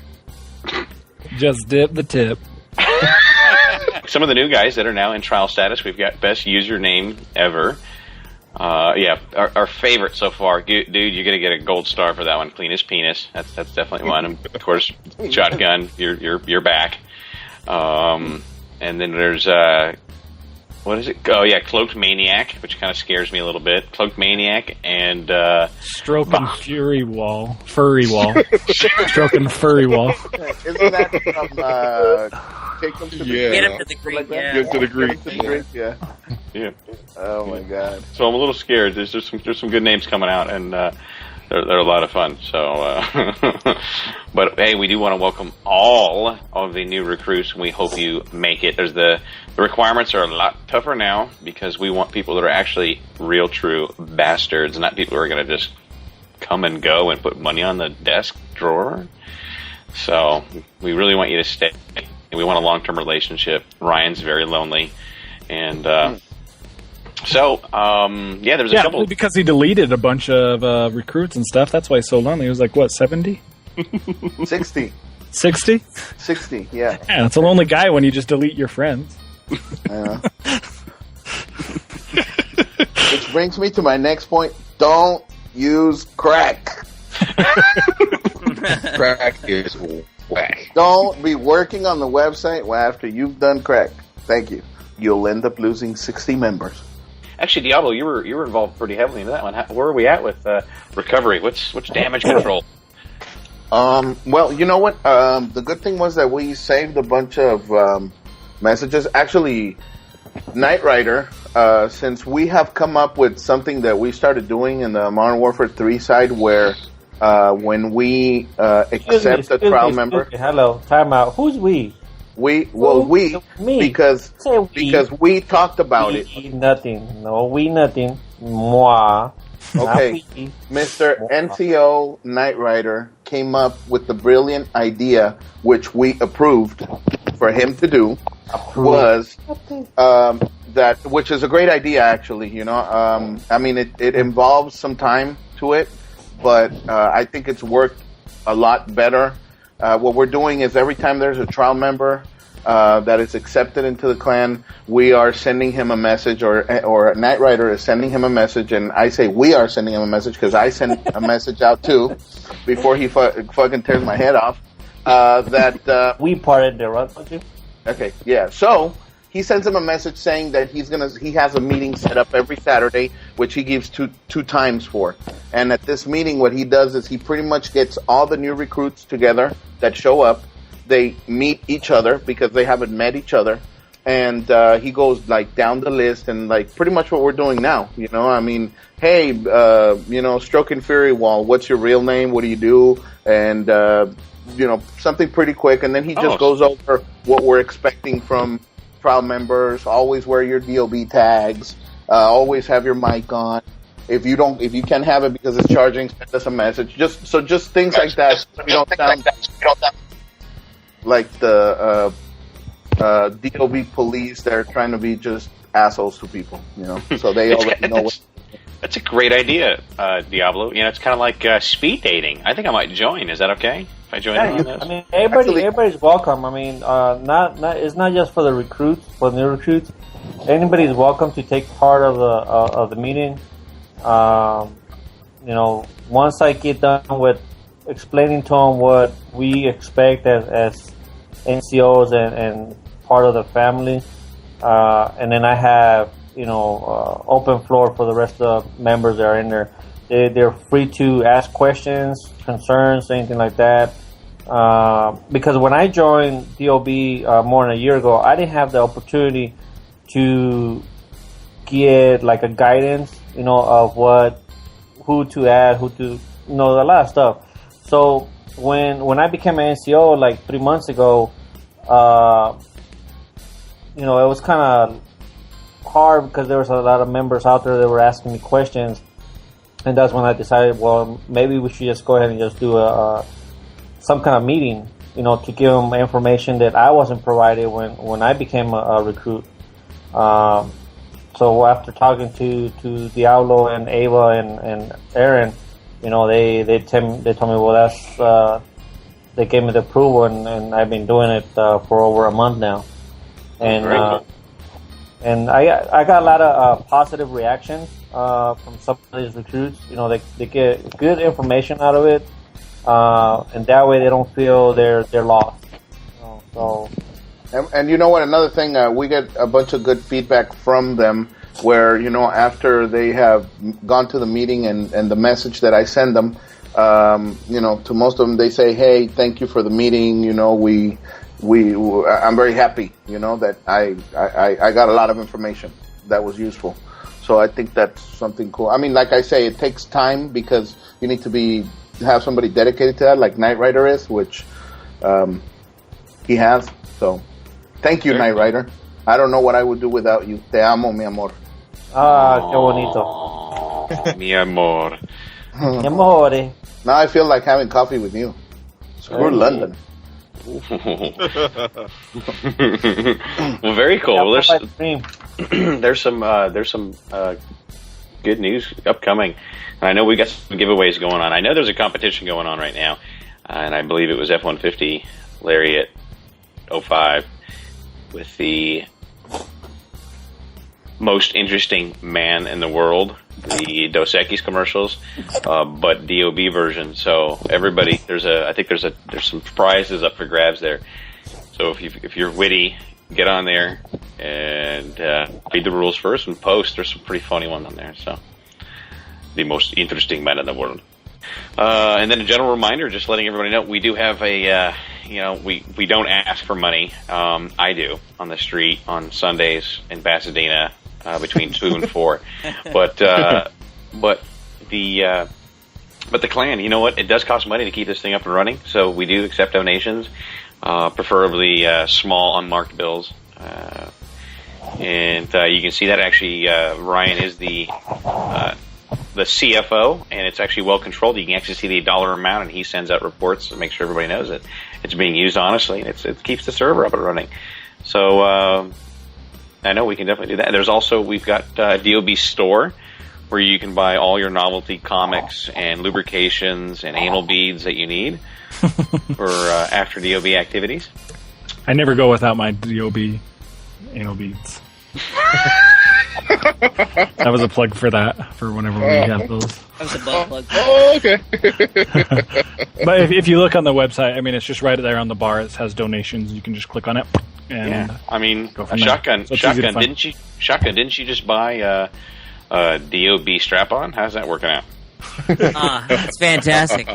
Just dip the tip. Some of the new guys that are now in trial status. We've got best username ever. Our favorite so far, dude. You're gonna get a gold star for that one. Cleanest penis. That's definitely one. And of course, Shotgun. You're back. And then there's what is it? Oh yeah, Cloaked Maniac, which kind of scares me a little bit. Cloaked Maniac and Stroking Furry Wall. Stroking Furry Wall. Isn't that from Take Them to the Get Him to the Greek? Yeah. Get to the Greek. Yeah. Oh my God. So I'm a little scared. There's some good names coming out, and they're a lot of fun. So, but hey, we do want to welcome all of the new recruits, and we hope you make it. The requirements are a lot tougher now because we want people that are actually real, true bastards, not people who are going to just come and go and put money on the desk drawer. So we really want you to stay. We want a long-term relationship. Ryan's very lonely, and there's a couple. Because he deleted a bunch of recruits and stuff. That's why he's so lonely. He was like, what, 70? 60. 60? 60, yeah. Yeah, that's a lonely guy when you just delete your friends. Which brings me to my next point. Don't use crack. Crack is whack. Don't be working on the website after you've done crack. Thank you. You'll end up losing 60 members. Actually, Diablo, you were involved pretty heavily in that one. Where are we at with recovery? What's damage control? Well, you know what? The good thing was that we saved a bunch of messages. Actually, Knight Rider, since we have come up with something that we started doing in the Modern Warfare 3 side where when we accept a trial member... Hello, time out. Who's we? Me. Because we talked about it. Nothing. No, we nothing. Moi. Okay, Mr. NCO Knight Rider came up with the brilliant idea, which we approved for him to do, was that, which is a great idea actually. I mean, it involves some time to it, but I think it's worked a lot better. What we're doing is every time there's a trial member that is accepted into the clan, we are sending him a message, or Knight Rider is sending him a message, and I say we are sending him a message because I sent a message out too before he fucking tears my head off. We parted the rug, don't you? Okay, yeah. So he sends him a message saying that he has a meeting set up every Saturday, which he gives two times for. And at this meeting, what he does is he pretty much gets all the new recruits together that show up. They meet each other because they haven't met each other, and he goes like down the list and like pretty much what we're doing now. I mean, hey, Stroking Fury Wall, what's your real name? What do you do? And something pretty quick, and then he just goes over what we're expecting from trial members. Always wear your DOB tags. Always have your mic on. if you can't have it because it's charging, send us a message. Just things like that. So we don't sound like the DOB police. They're trying to be just assholes to people, So they already know what. That's a great idea, Diablo. It's kind of like speed dating. I think I might join. Is that okay if I join in on this? I mean, everybody's welcome. I mean, it's not just for the recruits, for new recruits. Anybody's welcome to take part of the meeting. Once I get done with explaining to them what we expect as NCOs and part of the family, and then I have open floor for the rest of the members that are in there. They're free to ask questions, concerns, anything like that. Because when I joined DOB more than a year ago, I didn't have the opportunity to get like a guidance, of who to add, a lot of stuff. So when I became an NCO like 3 months ago, it was kind of hard because there was a lot of members out there that were asking me questions, and that's when I decided, well, maybe we should just go ahead and just do some kind of meeting, to give them information that I wasn't provided when I became a recruit. So after talking to Diablo and Ava and Aaron, they told me, well, they gave me the approval, and I've been doing it for over a month now, and I got a lot of positive reactions from some of these recruits. They get good information out of it, and that way they don't feel they're lost. So. And you know what? Another thing, we get a bunch of good feedback from them where, after they have gone to the meeting and the message that I send them, to most of them, they say, hey, thank you for the meeting. I'm very happy, that I got a lot of information that was useful. So I think that's something cool. I mean, like I say, it takes time because you need to have somebody dedicated to that, like Knight Rider is, which he has. So thank you, Knight Rider. I don't know what I would do without you. Te amo, mi amor. Ah, qué bonito. Mi amor. Mi amore. Now I feel like having coffee with you. Screw London. Well, very cool. Well, there's some good news upcoming, and I know we got some giveaways going on. I know there's a competition going on right now, and I believe it was F-150 Lariat 05 with the most interesting man in the world, the Dos Equis commercials, but DOB version. So everybody, there's some prizes up for grabs there. So if you're witty, get on there and read the rules first and post. There's some pretty funny ones on there. So the most interesting man in the world. And then a general reminder, just letting everybody know, we do have a, we don't ask for money. I do on the street on Sundays in Pasadena between 2 and 4. But the clan, you know what? It does cost money to keep this thing up and running. So we do accept donations, preferably small unmarked bills. And you can see that actually Ryan is the CFO, and it's actually well controlled. You can actually see the dollar amount, and he sends out reports to make sure everybody knows that it's being used honestly, and it keeps the server up and running. So I know we can definitely do that. There's also, we've got DOB Store, where you can buy all your novelty comics and lubrications and anal beads that you need for after DOB activities. I never go without my DOB anal beads. That was a plug for that, for whenever we have those. That was a butt plug. Oh, okay. But if you look on the website, I mean, it's just right there on the bar. It has donations. You can just click on it. And yeah, I mean, go from Shotgun. So Shotgun, didn't you just buy a DOB strap-on? How's that working out? It's fantastic.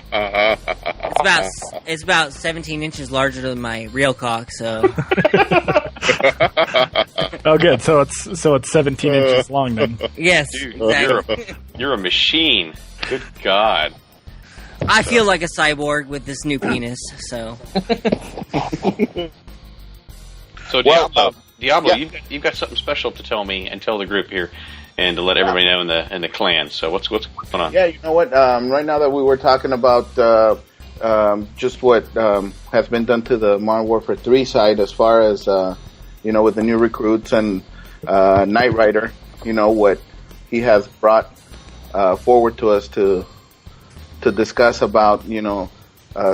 It's about 17 inches larger than my real cock, so. Oh, good. So it's 17 inches long then. Yes, Dude, exactly. you're a machine. Good God. I feel like a cyborg with this new penis, so. So Diablo, Diablo, Yeah. you've got something special to tell me and tell the group here, and to let everybody know in the clan. So what's going on? Yeah, you know what? Right now that we were talking about just what has been done to the Modern Warfare 3 side, as far as with the new recruits and Knight Rider, what he has brought forward to us to discuss about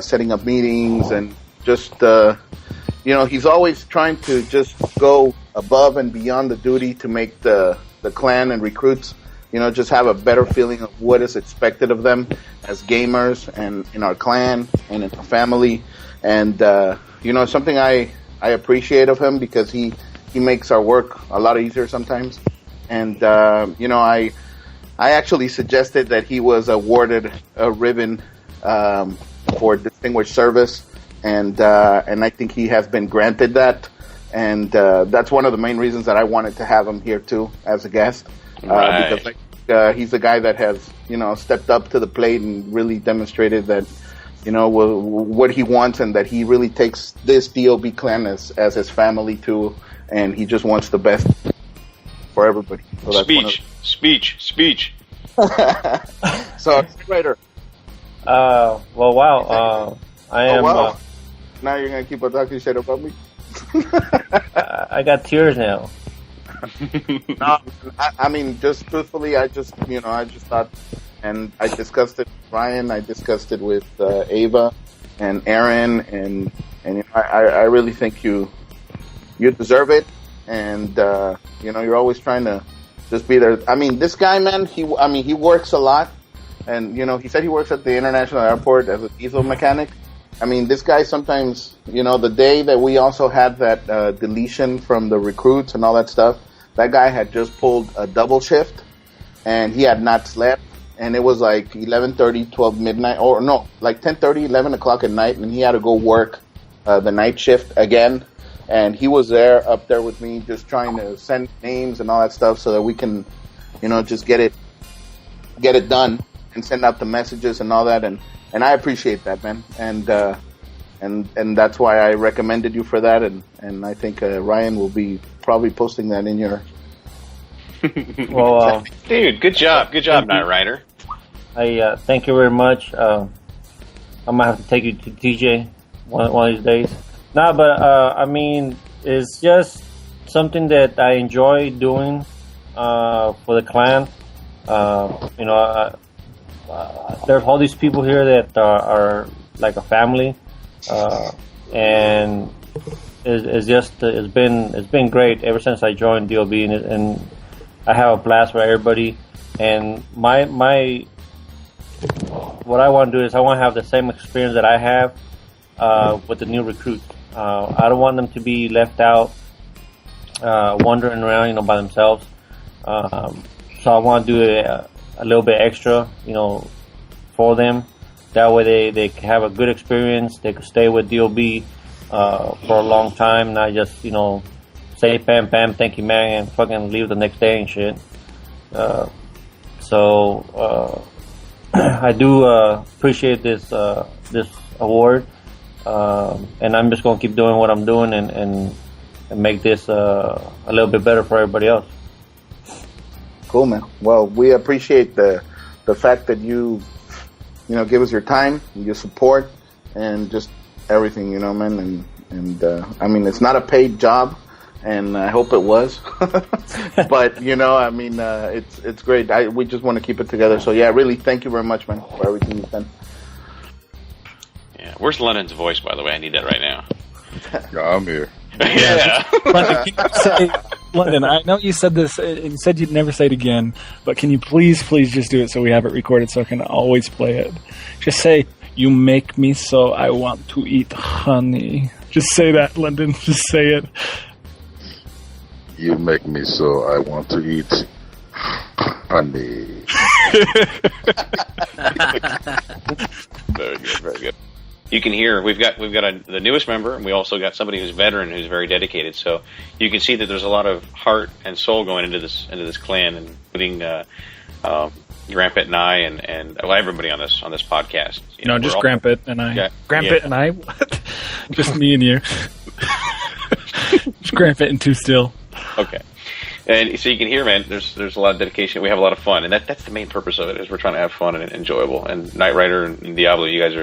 setting up meetings and just he's always trying to just go above and beyond the duty to make the clan and recruits just have a better feeling of what is expected of them as gamers and in our clan and in our family. And something I appreciate of him, because he makes our work a lot easier sometimes. And I actually suggested that he was awarded a ribbon for distinguished service, and I think he has been granted that, and that's one of the main reasons that I wanted to have him here too as a guest, Right. because he's a guy that has stepped up to the plate and really demonstrated that what he wants, and that he really takes this DOB clan as his family too, and he just wants the best for everybody. So that's Speech. So, Raider. Well, wow. I am. Wow. Now you're gonna keep on talking shit about me. I got tears now. No, I mean, just truthfully, I just thought, and I discussed it with Ryan, I discussed it with Ava and Aaron, and I really think you deserve it, and you're always trying to just be there. I mean, this guy, man, he works a lot, and he said he works at the international airport as a diesel mechanic. I mean, this guy sometimes, the day that we also had that deletion from the recruits and all that stuff, that guy had just pulled a double shift, and he had not slept, and it was like 11:30, 12 midnight, or no, like 10:30, 11 o'clock at night, and he had to go work the night shift again, and he was up there with me, just trying to send names and all that stuff so that we can, just get it done and send out the messages and all that, and I appreciate that, man, and that's why I recommended you for that, and I think Ryan will be probably posting that in your. Well, Dude, good job, Knight Rider. I thank you very much. I might have to take you to DJ one of these days. No, but I mean, it's just something that I enjoy doing for the clan. There's all these people here that are like a family, and it's been great ever since I joined DOB, and I have a blast with everybody. And my what I want to do is I want to have the same experience that I have with the new recruits. I don't want them to be left out wandering around, by themselves. So I want to do a little bit extra, for them. That way they can have a good experience. They can stay with DOB for a long time, not just, say bam, bam, thank you, man, and fucking leave the next day and shit. So I do appreciate this award, and I'm just going to keep doing what I'm doing and make this a little bit better for everybody else. Cool, man. Well, we appreciate the fact that you give us your time, your support, and just everything, man. And I mean, it's not a paid job, and I hope it was. But it's great. We just want to keep it together. So yeah, really, thank you very much, man, for everything you've done. Yeah, where's London's voice, by the way? I need that right now. Yeah, I'm here. Yeah. London, I know you said this, and you said you'd never say it again, but can you please just do it so we have it recorded so I can always play it? Just say, "You make me so I want to eat honey." Just say that, London. Just say it. You make me so I want to eat honey. Very good, very good. You can hear we've got the newest member, and we also got somebody who's veteran who's very dedicated. So you can see that there's a lot of heart and soul going into this clan, and including Grampit and I, and everybody on this podcast. Just Grampit and I. Yeah. Grampit and I. What? Just me and you. Cramp it in two still. Okay. And so you can hear, man, there's a lot of dedication. We have a lot of fun, and that's the main purpose of it, is we're trying to have fun and enjoyable. And Knight Rider and Diablo, you guys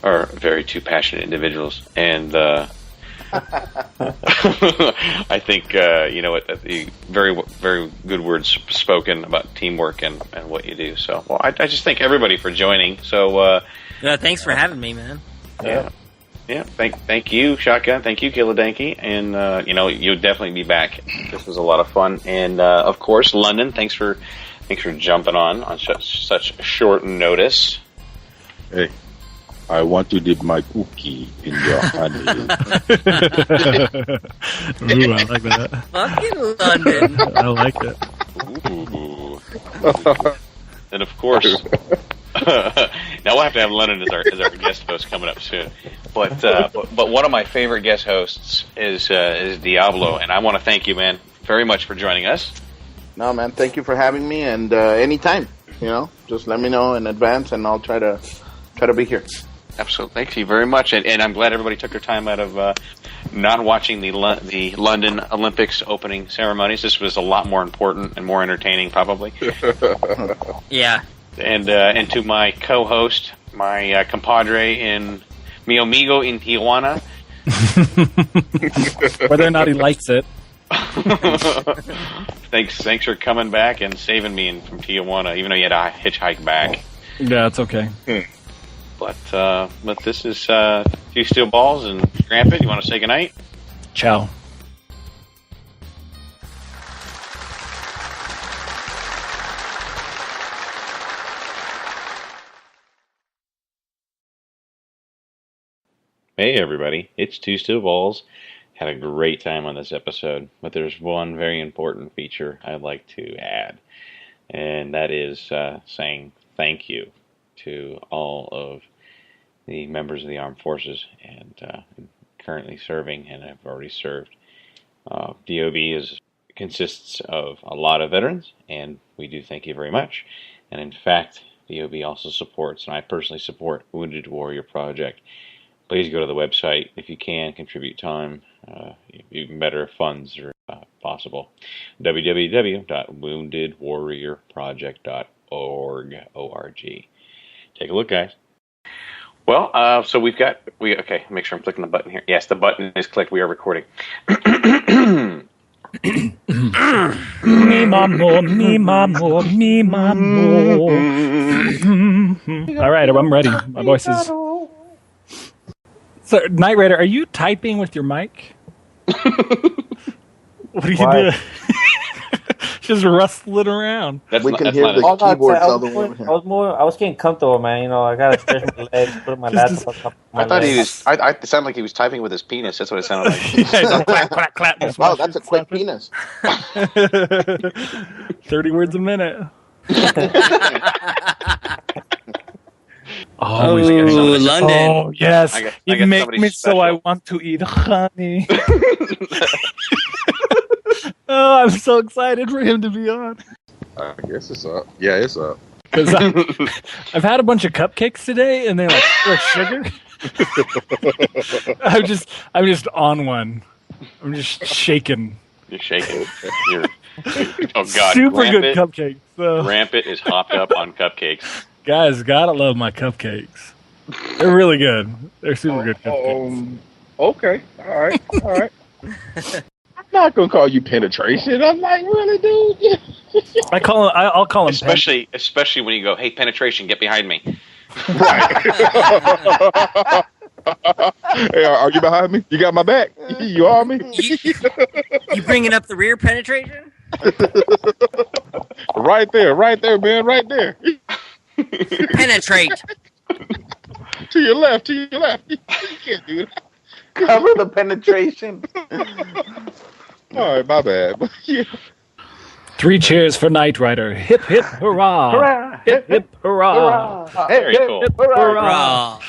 are very two passionate individuals. And I think, you know, the very, very good words spoken about teamwork and what you do. So, well, I just thank everybody for joining. So, thanks for having me, man. Yeah. Thank you, Shotgun. Thank you, Killadanky. And, you know, you'll definitely be back. This was a lot of fun. And, of course, London, thanks for jumping on such short notice. Hey, I want to dip my cookie in your honey. Ooh, I like that. Fucking London. I like it. Ooh. And, of course... now we'll have to have Lennon as our guest host coming up soon. But one of my favorite guest hosts is Diablo, and I want to thank you, man, very much for joining us. No, man, thank you for having me, and anytime, you know, just let me know in advance, and I'll try to be here. Absolutely, thank you very much, and I'm glad everybody took their time out of not watching the London Olympics opening ceremonies. This was a lot more important and more entertaining, probably. Yeah. And to my co-host, my compadre in mi amigo in Tijuana. Whether or not he likes it. Thanks for coming back and saving me from Tijuana, even though you had to hitchhike back. Yeah, it's okay. But this is Two Steel Balls and Grampet. You want to say goodnight? Ciao. Hey everybody, it's Two Steel Balls. Had a great time on this episode, but there's one very important feature I'd like to add, and that is saying thank you to all of the members of the armed forces and currently serving and have already served. DOB consists of a lot of veterans, and we do thank you very much. And in fact, DOB also supports, and I personally support, Wounded Warrior Project. Please go to the website if you can, contribute time, even better funds are possible. www.woundedwarriorproject.org. Take a look, guys. Well, so okay, make sure I'm clicking the button here. Yes, the button is clicked. We are recording. Me mamo, me mamo, me mamo. All right, I'm ready. My voice is... So, Knight Rider, are you typing with your mic? What are you doing? Just rustling around. We can hear the keyboards all the way. I was getting comfortable, man. You know, I gotta stretch my legs, put my laptop on top of my legs. It sounded like he was typing with his penis. That's what it sounded like. Yeah, clap, clap, clap. Wow, that's a quick penis. 30 words a minute. Oh, London. Oh, yes. You make me special. so I want to eat honey. Oh, I'm so excited for him to be on. I guess it's up. Yeah, it's up. Because I've had a bunch of cupcakes today, and they're like full of sugar. I'm just on one. I'm just shaking. You're shaking. Oh, God. Super good cupcakes. So. Rampant is hopped up on cupcakes. Guys, gotta love my cupcakes. They're really good. They're super good cupcakes. Okay. All right. I'm not gonna call you penetration. I'm like, really, dude? I'll call him. Especially when you go, hey, penetration, get behind me. Right. Hey, are you behind me? You got my back? You on me? You bringing up the rear penetration? Right there, man, right there. Penetrate. To your left. You can't do that. Cover the penetration. All right, my bad. Yeah. 3 cheers for Knight Rider. Hip, hip, hurrah. Hurrah. Hip, hip, hurrah. Hurrah. Very cool. Hip, hurrah.